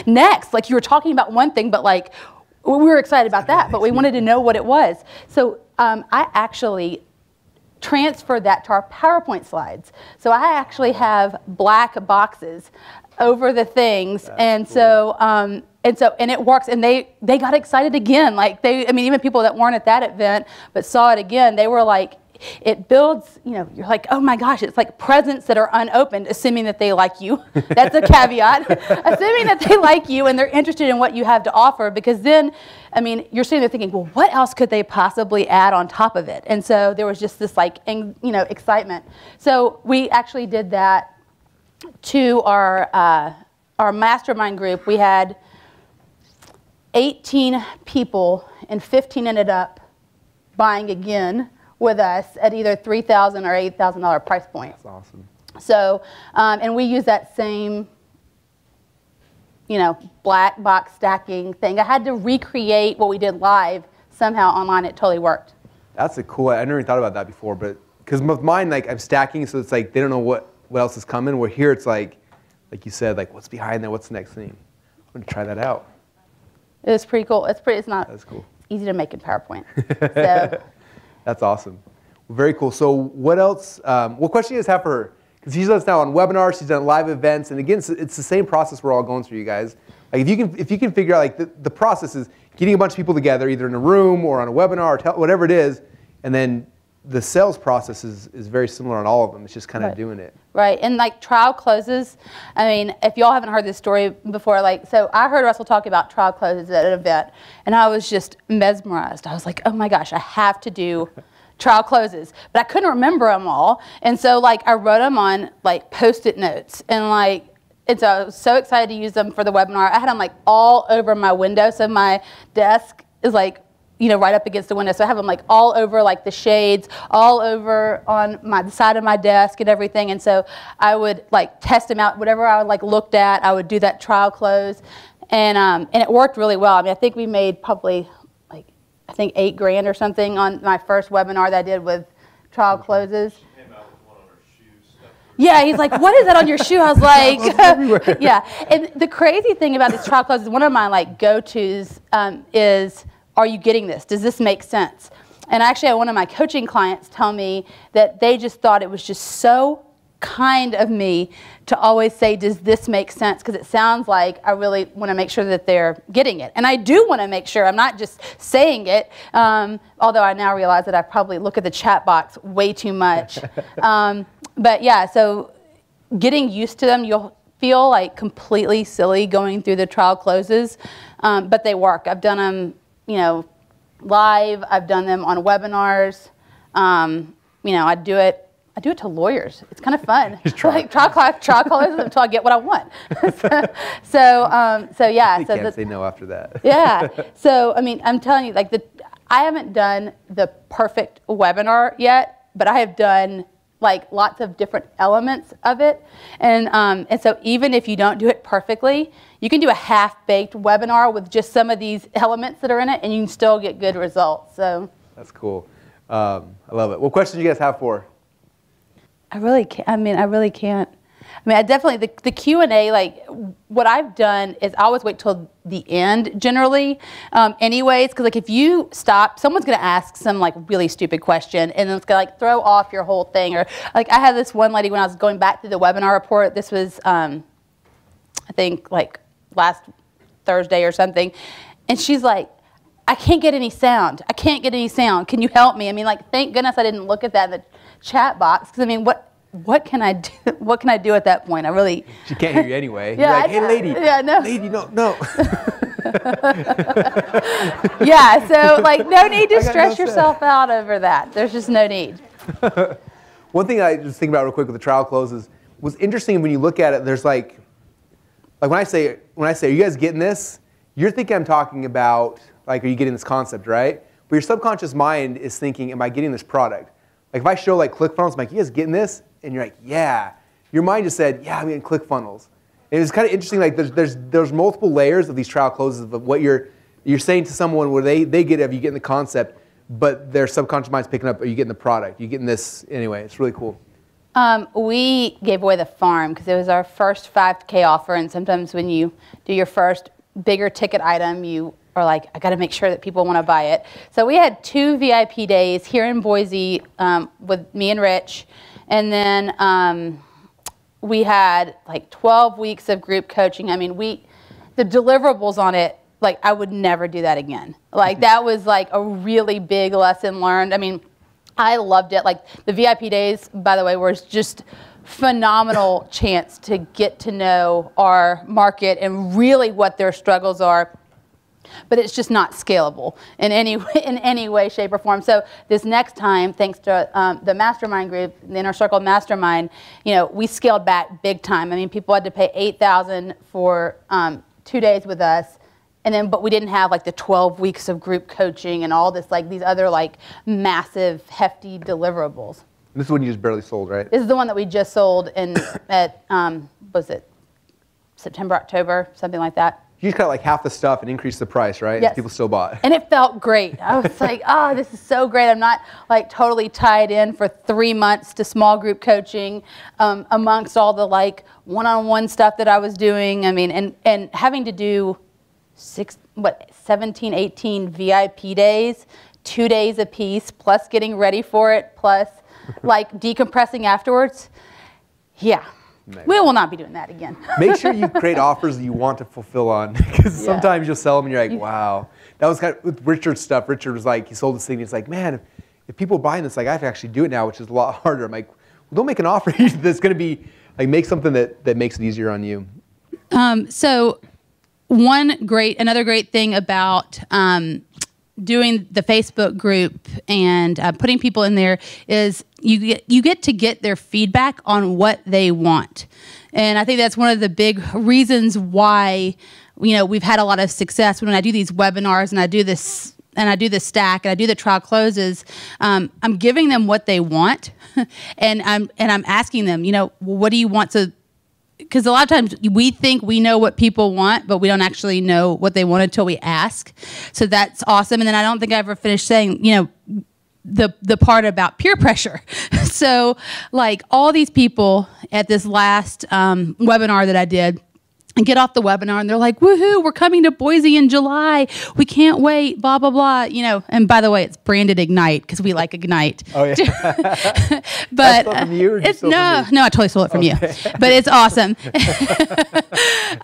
next. You were talking about one thing, but we were excited about that, but we wanted to know what it was. So I actually transferred that to our PowerPoint slides. So I actually have black boxes over the things, and cool. And it works, and they got excited again. Even people that weren't at that event but saw it again, they were like, it builds, you're like, oh my gosh, it's like presents that are unopened, assuming that they like you. That's a caveat. Assuming that they like you and they're interested in what you have to offer, because then, you're sitting there thinking, well, what else could they possibly add on top of it? And so there was just this excitement. So we actually did that to our mastermind group. We had 18 people, and 15 ended up buying again with us at either $3,000 or $8,000 price point. That's awesome. So, and we use that same, black box stacking thing. I had to recreate what we did live somehow online. It totally worked. That's a cool. I never even thought about that before, but because with mine, I'm stacking, so it's they don't know what else is coming. Where here, it's like you said, what's behind that? What's the next thing? I'm gonna try that out. It's pretty cool. It's not. That's cool. Easy to make in PowerPoint. So. That's awesome. Well, very cool. So what else, what question do you guys have for her? Because she's done this now on webinars, she's done live events, and again, it's the same process we're all going through, you guys. If you can figure out, the process is getting a bunch of people together, either in a room or on a webinar, or whatever it is, and then the sales process is very similar on all of them. It's just kind of doing it. Right, and trial closes, if y'all haven't heard this story before, so I heard Russell talk about trial closes at an event, and I was just mesmerized. I was like, oh my gosh, I have to do trial closes, but I couldn't remember them all, and so I wrote them on Post-it notes, and so I was so excited to use them for the webinar. I had them all over my window, so my desk is right up against the window. So I have them all over the shades, all over on the side of my desk and everything. And so I would test them out. Whatever I would looked at, I would do that trial close, and it worked really well. I think we made probably I think $8,000 or something on my first webinar that I did with trial closes. Yeah, he's like, what is that on your shoe? I was like, yeah. And the crazy thing about this trial closes, one of my go-tos is, are you getting this? Does this make sense? And actually, I had one of my coaching clients tell me that they just thought it was just so kind of me to always say, does this make sense? Because it sounds like I really want to make sure that they're getting it. And I do want to make sure. I'm not just saying it, although I now realize that I probably look at the chat box way too much. But yeah, so getting used to them, you'll feel completely silly going through the trial closes, but they work. I've done them live. I've done them on webinars. I do it to lawyers. It's kind of fun. Trial closes until I get what I want. so yeah. You can't say no after that. Yeah. So I'm telling you, I haven't done the perfect webinar yet, but I have done like lots of different elements of it. And so even if you don't do it perfectly, you can do a half-baked webinar with just some of these elements that are in it, and you can still get good results. So that's cool. I love it. What questions do you guys have for? I really can't. I really can't. I definitely, the Q&A, like what I've done is I always wait till the end generally anyways, because like if you stop, someone's going to ask some like really stupid question and then it's going to like throw off your whole thing. Or like I had this one lady when I was going back through the webinar report, this was I think like last Thursday or something, and she's like, I can't get any sound. I can't get any sound. Can you help me? I mean, like, thank goodness I didn't look at that in the chat box, because I mean, what can I do? What can I do at that point? I really. She can't hear you anyway. Yeah, you're like, hey, lady. Yeah, no. Lady, no. Yeah, so like, no need to stress yourself out over that. There's just no need. One thing I just think about real quick with the trial closes was interesting when you look at it. There's like when I say, are you guys getting this? You're thinking I'm talking about like, are you getting this concept, right? But your subconscious mind is thinking, am I getting this product? Like if I show like ClickFunnels, I'm like, you guys getting this? And you're like, yeah. Your mind just said, yeah, I'm getting ClickFunnels. And it's kind of interesting. Like there's multiple layers of these trial closes of what you're saying to someone where they get it, you getting the concept, but their subconscious mind's picking up, are you getting the product? Are you getting this? Anyway, it's really cool. We gave away the farm because it was our first 5K offer, and sometimes when you do your first bigger ticket item, you are like, I got to make sure that people want to buy it. So we had 2 VIP days here in Boise with me and Rich, and then we had like 12 weeks of group coaching. I mean, the deliverables on it, like I would never do that again. Like that was like a really big lesson learned. I mean, I loved it. Like the VIP days, by the way, was just phenomenal chance to get to know our market and really what their struggles are. But it's just not scalable in any way, shape, or form. So this next time, thanks to the mastermind group, the Inner Circle Mastermind, we scaled back big time. I mean, people had to pay $8,000 for 2 days with us. But we didn't have like the 12 weeks of group coaching and all this, like these other like massive, hefty deliverables. This is one you just barely sold, right? This is the one that we just sold at was it September, October, something like that. You just cut like half the stuff and increased the price, right? Yes. People still bought. And it felt great. I was like, oh, this is so great. I'm not like totally tied in for 3 months to small group coaching amongst all the like one-on-one stuff that I was doing. I mean, and having to do 17, 18 VIP days, 2 days a piece, plus getting ready for it, plus like decompressing afterwards. Yeah. Nice. We will not be doing that again. Make sure you create offers that you want to fulfill on, because sometimes you'll sell them and you're like, wow. That was kind of with Richard's stuff. Richard was like, he sold this thing. He's like, man, if people are buying this, like I have to actually do it now, which is a lot harder. I'm like, well, don't make an offer that's going to be like, make something that makes it easier on you. So another great thing about doing the Facebook group and putting people in there is you get to get their feedback on what they want. And I think that's one of the big reasons why, we've had a lot of success when I do these webinars and I do this stack and I do the trial closes. I'm giving them what they want and I'm asking them, what do you want to. Because a lot of times we think we know what people want, but we don't actually know what they want until we ask. So that's awesome. And then I don't think I ever finished saying, the part about peer pressure. So like all these people at this last webinar that I did, and get off the webinar and they're like, woohoo, we're coming to Boise in July. We can't wait, blah, blah, blah. And by the way, it's branded Ignite because we like Ignite. Oh, yeah. But from you, or I totally stole it from you. But it's awesome.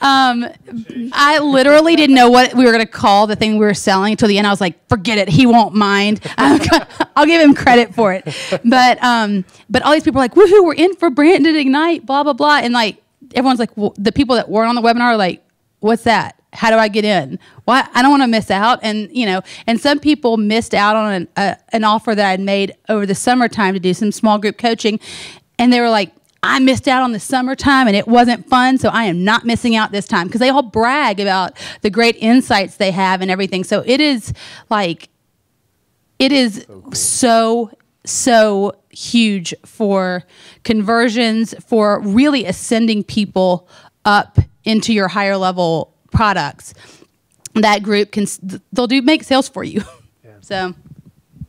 I literally didn't know what we were going to call the thing we were selling until the end. I was like, forget it. He won't mind. I'll give him credit for it. But all these people are like, woohoo, we're in for branded Ignite, blah, blah, blah. And like, everyone's like, well, the people that weren't on the webinar are like, what's that? How do I get in? Why? I don't want to miss out. And, and some people missed out on an offer that I'd made over the summertime to do some small group coaching. And they were like, I missed out on the summertime and it wasn't fun, so I am not missing out this time. Because they all brag about the great insights they have and everything. So it is like, it is so huge for conversions, for really ascending people up into your higher level products. That group they'll make sales for you. Yeah. So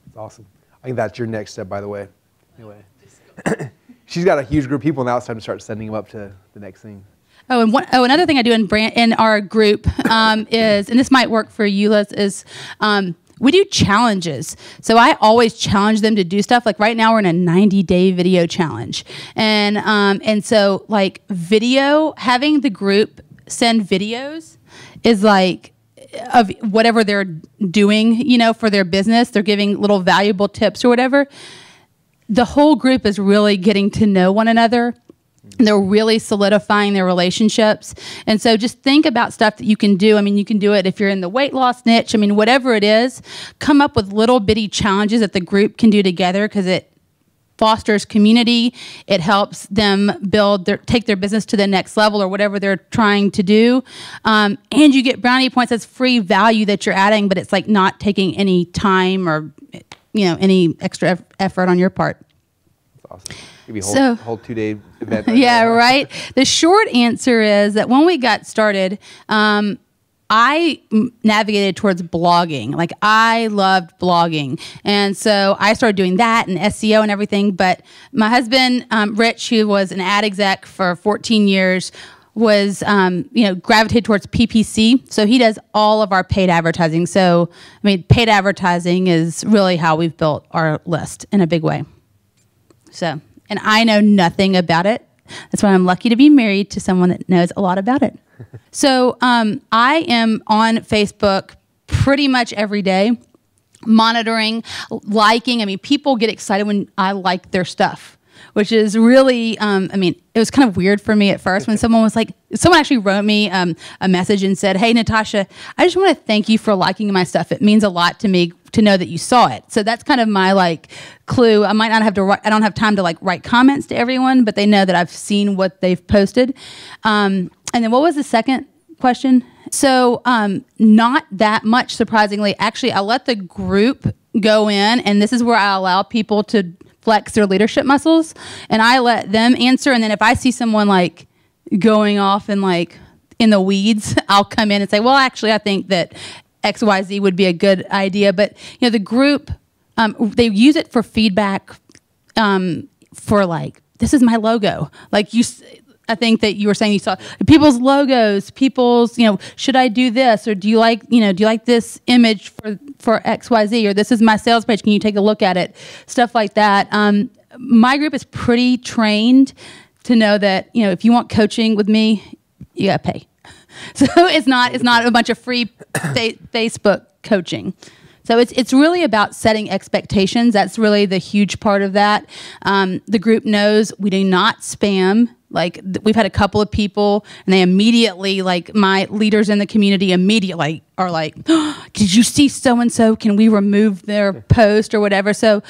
that's awesome. I think that's your next step, by the way. Anyway, she's got a huge group of people now. It's time to start sending them up to the next thing. Oh, and another thing I do in our group is, and this might work for you, Liz, is we do challenges. So I always challenge them to do stuff. Like right now we're in a 90-day video challenge. And so like having the group send videos is like of whatever they're doing, you know, for their business. They're giving little valuable tips or whatever. The whole group is really getting to know one another. They're really solidifying their relationships. And so just think about stuff that you can do. I mean, you can do it if you're in the weight loss niche. I mean, whatever it is, come up with little bitty challenges that the group can do together, because it fosters community. It helps them take their business to the next level or whatever they're trying to do. And you get brownie points. That's free value that you're adding, but it's like not taking any time or, you know, any extra effort on your part. That's awesome. Maybe a whole 2-day event. Yeah, right. The short answer is that when we got started, I navigated towards blogging. Like I loved blogging. And so I started doing that and SEO and everything. But my husband, Rich, who was an ad exec for 14 years, was, gravitated towards PPC. So he does all of our paid advertising. So, I mean, paid advertising is really how we've built our list in a big way. So, and I know nothing about it. That's why I'm lucky to be married to someone that knows a lot about it. So I am on Facebook pretty much every day, monitoring, liking. I mean, people get excited when I like their stuff, which is really, it was kind of weird for me at first when someone actually wrote me a message and said, "Hey, Natasha, I just want to thank you for liking my stuff. It means a lot to me to know that you saw it." So that's kind of my clue. I might not have to write, I don't have time to write comments to everyone, but they know that I've seen what they've posted. And then what was the second question? So not that much, surprisingly. Actually, I let the group go in, and this is where I allow people to flex their leadership muscles, and I let them answer. And then if I see someone going off and in the weeds, I'll come in and say, well, actually, I think that XYZ would be a good idea. But the group, they use it for feedback, for this is my logo. I think that you were saying you saw people's logos, should I do this? Or do you like this image for XYZ? Or this is my sales page. Can you take a look at it? Stuff like that. My group is pretty trained to know that, if you want coaching with me, you got to pay. So it's not a bunch of free Facebook coaching. So it's really about setting expectations. That's really the huge part of that. The group knows we do not spam. We've had a couple of people, and they immediately, my leaders in the community immediately are like, oh, did you see so-and-so? Can we remove their post or whatever? So,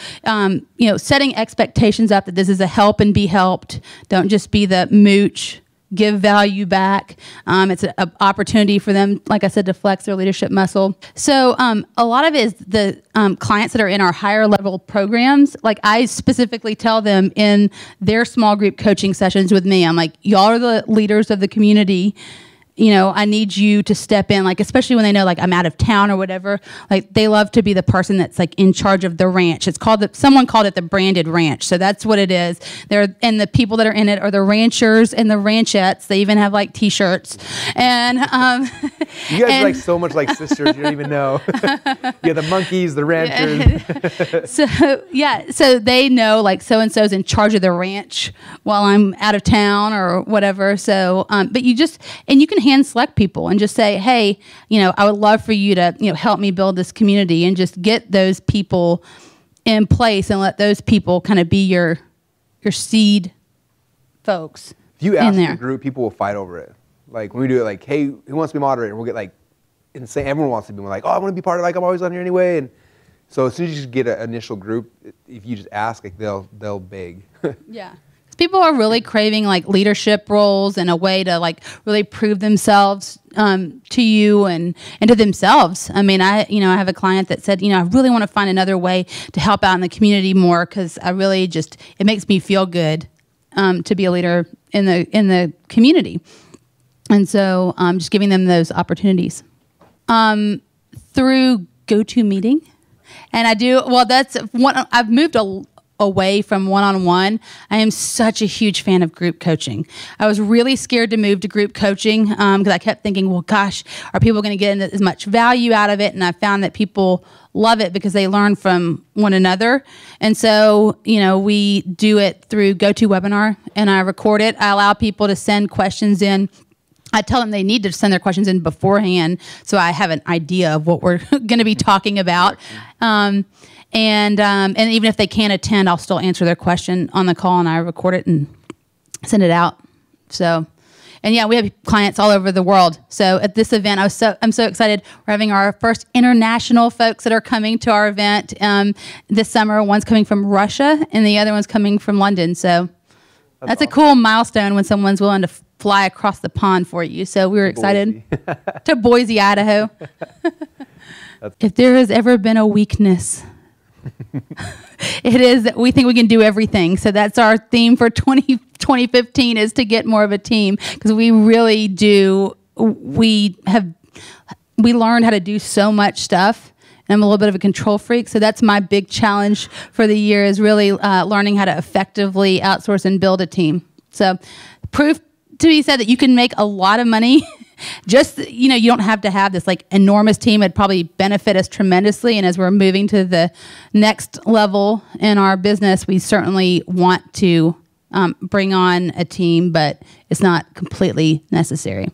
setting expectations up that this is a help and be helped. Don't just be the mooch. Give value back. It's an opportunity for them, like I said, to flex their leadership muscle. So a lot of it is the clients that are in our higher level programs. I specifically tell them in their small group coaching sessions with me, I'm like, y'all are the leaders of the community. I need you to step in, especially when they know, I'm out of town or whatever. They love to be the person that's in charge of the ranch. It's someone called it the branded ranch. So that's what it is. And the people that are in it are the ranchers and the ranchettes. They even have T-shirts. And you guys are so much like sisters. You don't even know. Yeah, the monkeys, the ranchers. So they know so-and-so's in charge of the ranch while I'm out of town or whatever. So, but you can hand select people and just say, hey, I would love for you to, help me build this community, and just get those people in place and let those people kind of be your seed folks. If you ask the group, people will fight over it. When we do it, hey, who wants to be moderator? We'll get insane. Everyone wants to be. We're oh, I want to be part of I'm always on here anyway. And so as soon as you just get an initial group, if you just ask, they'll beg. Yeah. people are really craving like leadership roles and a way to like really prove themselves to you and to themselves. I mean, I have a client that said, I really want to find another way to help out in the community more because I really it makes me feel good to be a leader in the community. And so just giving them those opportunities through GoToMeeting. And I've moved away from one-on-one. I am such a huge fan of group coaching. I was really scared to move to group coaching because I kept thinking, well, gosh, are people going to get as much value out of it? And I found that people love it because they learn from one another. And so, we do it through GoToWebinar, and I record it. I allow people to send questions in. I tell them they need to send their questions in beforehand so I have an idea of what we're going to be talking about. And even if they can't attend, I'll still answer their question on the call, and I record it and send it out. So, and yeah, we have clients all over the world. So at this event, I'm so excited. We're having our first international folks that are coming to our event this summer. One's coming from Russia, and the other one's coming from London. So that's awesome. A cool milestone when someone's willing to fly across the pond for you. So we were excited to Boise, Idaho. If there has ever been a weakness, it is that we think we can do everything. So that's our theme for 2015 is to get more of a team, because we really do. We learned how to do so much stuff. And I'm a little bit of a control freak. So that's my big challenge for the year is really learning how to effectively outsource and build a team. So proof to be said that you can make a lot of money. Just, you don't have to have this like enormous team. It'd probably benefit us tremendously. And as we're moving to the next level in our business, we certainly want to bring on a team, but it's not completely necessary.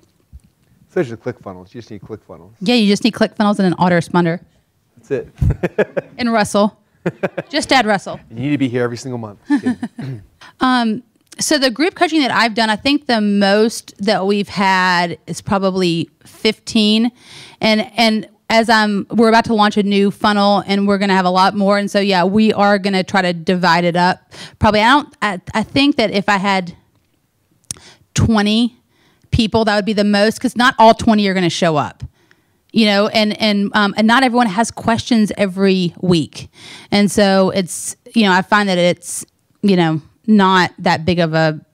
So it's just ClickFunnels. You just need ClickFunnels. Yeah, you just need ClickFunnels and an autoresponder. That's it. And Russell. Just add Russell. You need to be here every single month. So the group coaching that I've done, I think the most that we've had is probably 15. And as we're about to launch a new funnel, and we're going to have a lot more. And so, yeah, we are going to try to divide it up. Probably, I think that if I had 20 people, that would be the most, because not all 20 are going to show up. And not everyone has questions every week. And so it's, I find that it's, not that big of a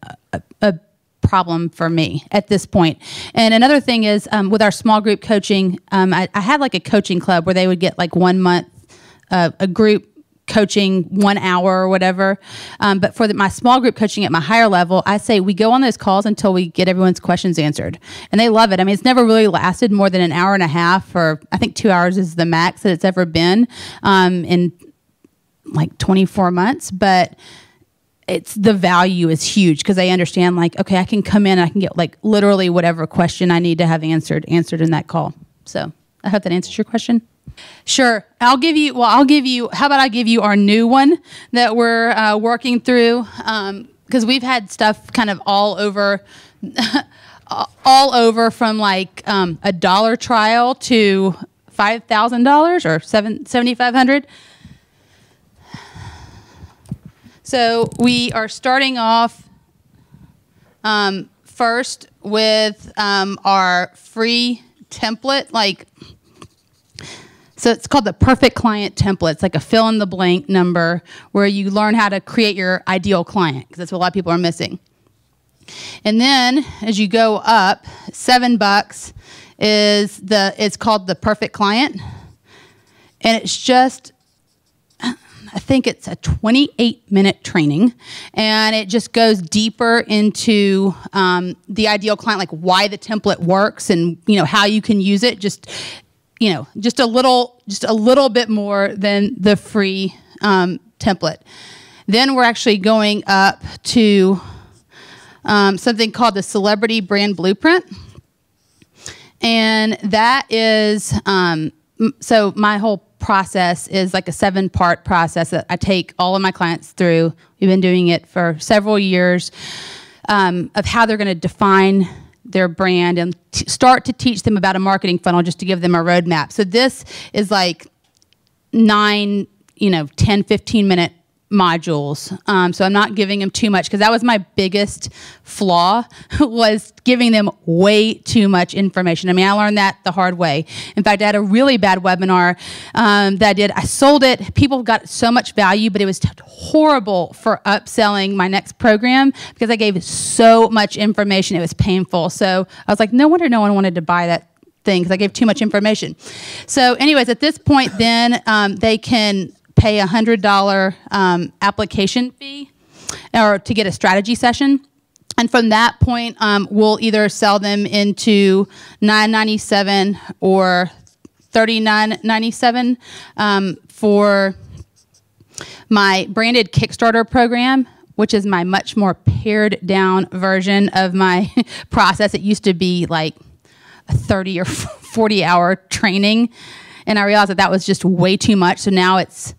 problem for me at this point. And another thing is with our small group coaching, I had like a coaching club where they would get like 1 month, a group coaching 1 hour or whatever. But for my small group coaching at my higher level, I say we go on those calls until we get everyone's questions answered. And they love it. I mean, it's never really lasted more than an hour and a half, or I think 2 hours is the max that it's ever been in like 24 months. But the value is huge because they understand like, okay, I can come in and I can get like literally whatever question I need to have answered in that call. So I hope that answers your question. Sure. How about I give you our new one that we're working through, because we've had stuff kind of all over from like a $1 trial to $5,000 or $7,500. So we are starting off first with our free template. So it's called the Perfect Client Template. It's like a fill-in-the-blank number where you learn how to create your ideal client, because that's what a lot of people are missing. And then as you go up, $7 it's called the Perfect Client, and it's just, I think it's a 28-minute training, and it just goes deeper into the ideal client, like why the template works and how you can use it. Just a little bit more than the free template. Then we're actually going up to something called the Celebrity Brand Blueprint, and that is so my whole process is like a 7-part process that I take all of my clients through. We've been doing it for several years, of how they're going to define their brand and start to teach them about a marketing funnel, just to give them a roadmap. So this is like 9, 10, 15-minute modules. So I'm not giving them too much, because that was my biggest flaw, was giving them way too much information. I mean, I learned that the hard way. In fact, I had a really bad webinar that I did. I sold it. People got so much value, but it was horrible for upselling my next program because I gave so much information. It was painful. So I was like, no wonder no one wanted to buy that thing, because I gave too much information. So anyways, at this point then, they can pay a $100 application fee or to get a strategy session. And from that point, we'll either sell them into $9.97 or $39.97 for my branded Kickstarter program, which is my much more pared down version of my process. It used to be like a 30 or 40 hour training, and I realized that that was just way too much. So now it's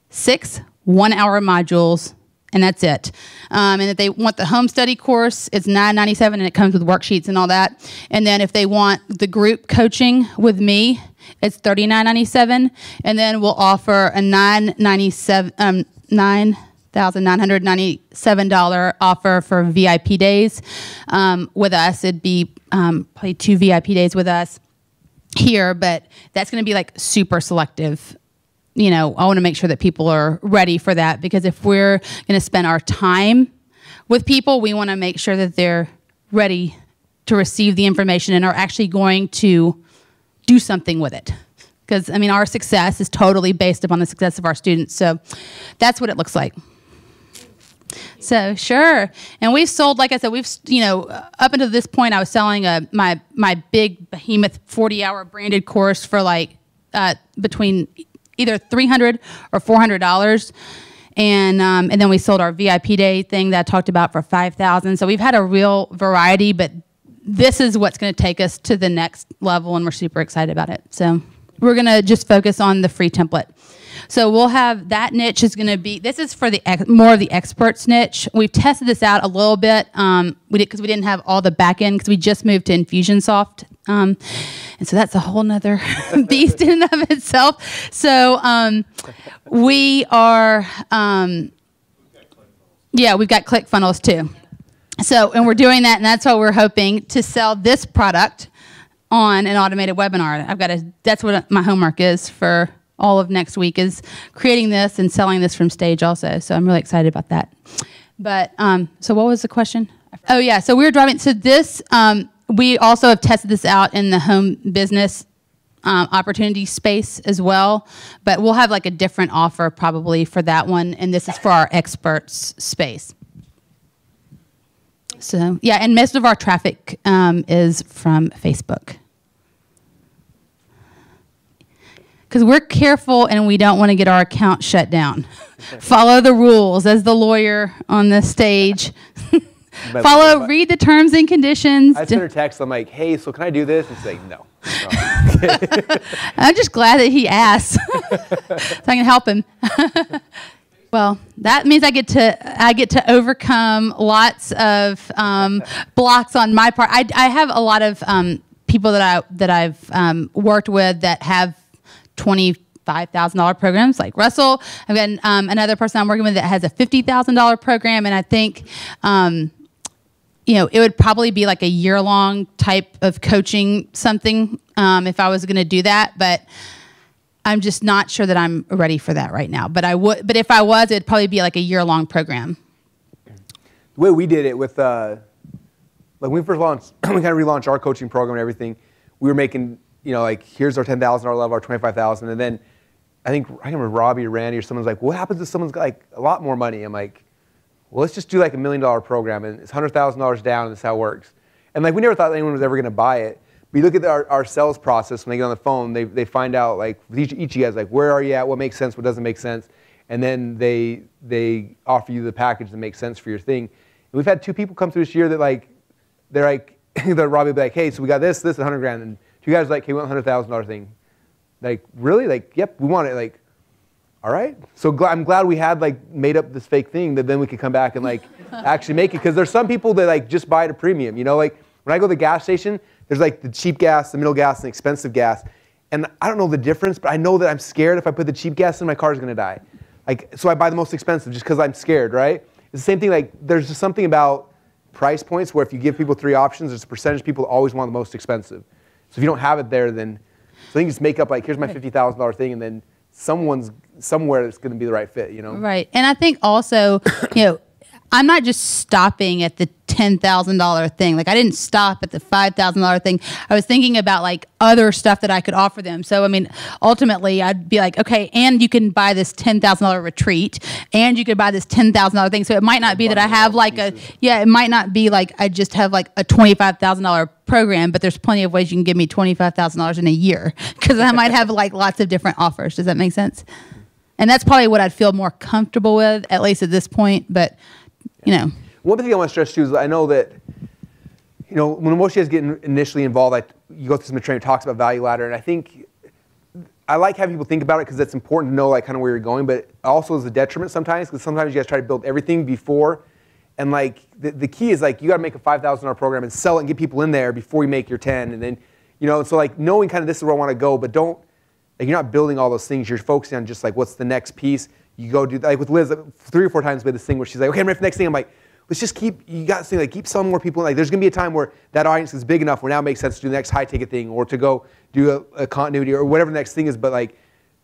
6 one-hour modules, and that's it. And if they want the home study course, it's $9.97, and it comes with worksheets and all that. And then if they want the group coaching with me, it's $39.97, and then we'll offer a $9,997 offer for VIP days with us. It'd be probably 2 VIP days with us here, but that's going to be like super selective. You know, I want to make sure that people are ready for that, because if we're going to spend our time with people, we want to make sure that they're ready to receive the information and are actually going to do something with it. Because, I mean, our success is totally based upon the success of our students. So that's what it looks like. So sure. And we've sold, like I said, we've, you know, up until this point, I was selling my big behemoth 40-hour branded course for like between either $300 or $400. And then we sold our VIP day thing that I talked about for $5,000. So we've had a real variety, but this is what's going to take us to the next level, and we're super excited about it. So we're going to just focus on the free template. So we'll have, that niche is going to be, this is for the more of the experts niche. We've tested this out a little bit because we didn't have all the back end, because we just moved to Infusionsoft. And so that's a whole nother beast in and of itself. So we are, yeah, we've got ClickFunnels too. So, and we're doing that, and that's why we're hoping to sell this product on an automated webinar. That's what my homework is for all of next week, is creating this and selling this from stage also. So I'm really excited about that. But, so what was the question? Oh yeah, so we were driving, so this, we also have tested this out in the home business opportunity space as well, but we'll have like a different offer probably for that one, and this is for our experts space. So yeah, and most of our traffic is from Facebook. Because we're careful and we don't want to get our account shut down. Follow the rules as the lawyer on the stage. Read the terms and conditions. I sent her a text. I'm like, hey, so can I do this? And she's like, no. I'm just glad that he asked, so I can help him. Well, that means I get to overcome lots of blocks on my part. I have a lot of people that I've worked with that have $25,000 programs, like Russell. I've got another person I'm working with that has a $50,000 program, and I think, you know, it would probably be like a year-long type of coaching something if I was going to do that, but I'm just not sure that I'm ready for that right now. But I would. But if I was, it'd probably be like a year-long program. The way we did it with, like when we first launched, we kind of relaunched our coaching program and everything. We were making, you know, like, here's our $10,000 level, our $25,000, and then I think, I remember Robbie or Randy or someone's like, what happens if someone's got like a lot more money? I'm like, well, let's just do like $1 million program, and it's $100,000 down, and that's how it works. And like, we never thought anyone was ever going to buy it. But you look at our sales process when they get on the phone, they find out, like, each of you guys, like, where are you at, what makes sense, what doesn't make sense, and then they offer you the package that makes sense for your thing. And we've had 2 people come through this year that, like, they're like, Robbie will be like, hey, so we got this, 100 grand, and 2 guys are like, hey, we want a $100,000 thing. Like, really? Like, yep, we want it. Like, all right. So I'm glad we had, like, made up this fake thing that then we could come back and, like, actually make it. Because there's some people that, like, just buy it at a premium. You know, like, when I go to the gas station, there's, like, the cheap gas, the middle gas, and the expensive gas. And I don't know the difference, but I know that I'm scared if I put the cheap gas in, my car's going to die. like, so I buy the most expensive just because I'm scared, right? It's the same thing, like, there's just something about price points where if you give people 3 options, there's a percentage of people always want the most expensive. So if you don't have it there, then, so you can just make up, like, here's my $50,000 thing, and then somewhere it's going to be the right fit, you know? Right. And I think also, you know, I'm not just stopping at the $10,000 thing. Like I didn't stop at the $5,000 thing. I was thinking about like other stuff that I could offer them. So, I mean, ultimately I'd be like, okay, and you can buy this $10,000 retreat and you could buy this $10,000 thing. So it might not be that I have like it might not be like I just have like a $25,000 program, but there's plenty of ways you can give me $25,000 in a year because I might have like lots of different offers. Does that make sense? And that's probably what I'd feel more comfortable with, at least at this point. But, you know. One thing I want to stress too is I know that, you know, when most of you guys get initially involved, like you go through some training, talks about value ladder, and I think I like having people think about it because it's important to know like kind of where you're going, but also is a detriment sometimes because sometimes you guys try to build everything before, and like the key is like you got to make a $5,000 program and sell it and get people in there before you make your 10, and then, you know, so like knowing kind of this is where I want to go, but don't, like you're not building all those things. You're focusing on just like what's the next piece. You go do like with Liz 3 or 4 times we had this thing where she's like, okay, I'm ready for the next thing. I'm like, let's just you got to say like keep selling more people. Like there's gonna be a time where that audience is big enough where now it makes sense to do the next high ticket thing or to go do a continuity or whatever the next thing is. But like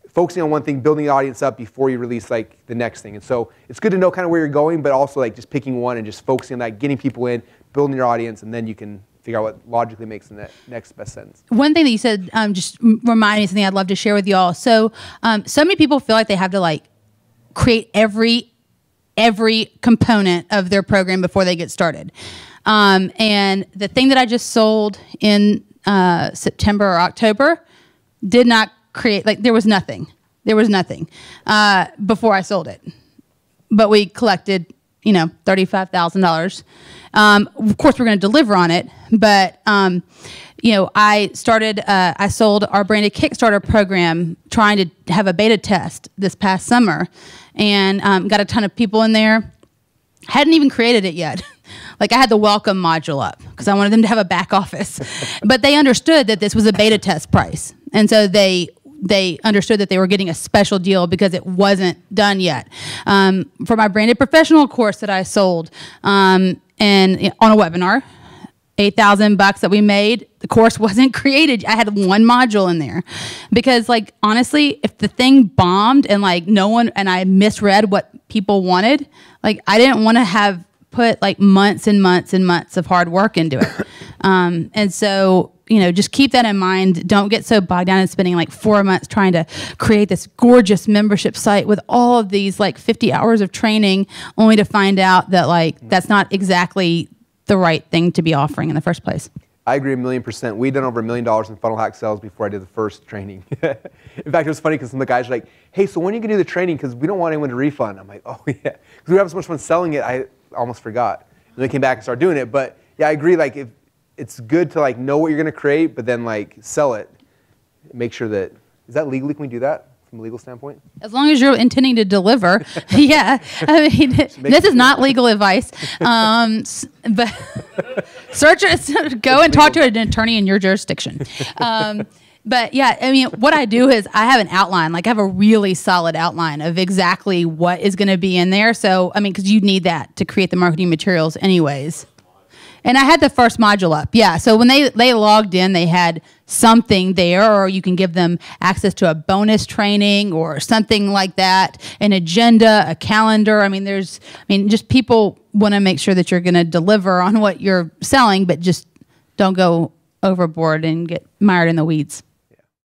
focusing on one thing, building the audience up before you release like the next thing. And so it's good to know kind of where you're going, but also like just picking one and just focusing on that, getting people in, building your audience, and then you can figure out what logically makes the next best sense. One thing that you said just reminded me of something I'd love to share with y'all. So so many people feel like they have to like create every component of their program before they get started. And the thing that I just sold in September or October did not create, like there was nothing. There was nothing before I sold it. But we collected, you know, $35,000. Of course, we're going to deliver on it, but you know, I sold our branded Kickstarter program trying to have a beta test this past summer, and got a ton of people in there. Hadn't even created it yet. Like I had the welcome module up because I wanted them to have a back office, but they understood that this was a beta test price, and so they understood that they were getting a special deal because it wasn't done yet. For my branded professional course that I sold, and on a webinar, $8,000 that we made, the course wasn't created. I had 1 module in there because like, honestly, if the thing bombed and like and I misread what people wanted, like I didn't want to have put like months and months and months of hard work into it. And so, you know, just keep that in mind. Don't get so bogged down in spending like 4 months trying to create this gorgeous membership site with all of these like 50 hours of training only to find out that like that's not exactly the right thing to be offering in the first place. I agree 1,000,000%. We'd done over $1 million in funnel hack sales before I did the first training. In fact, it was funny because some of the guys were like, hey, so when are you gonna do the training? Because we don't want anyone to refund. I'm like, oh yeah. Because we were having so much fun selling it, I almost forgot. And then I came back and started doing it. But yeah, I agree, like it's good to like know what you're gonna create, but then like sell it. Make sure that, is that legally, can we do that? From a legal standpoint? As long as you're intending to deliver, yeah. I mean, this is not legal advice, but go and talk to an attorney in your jurisdiction. But yeah, I mean, what I do is I have an outline. Like I have a really solid outline of exactly what is going to be in there. So, I mean, because you need that to create the marketing materials anyways. And I had the first module up, yeah. So when they logged in, they had something there, or you can give them access to a bonus training or something like that, an agenda, a calendar. I mean, just people want to make sure that you're going to deliver on what you're selling, but just don't go overboard and get mired in the weeds.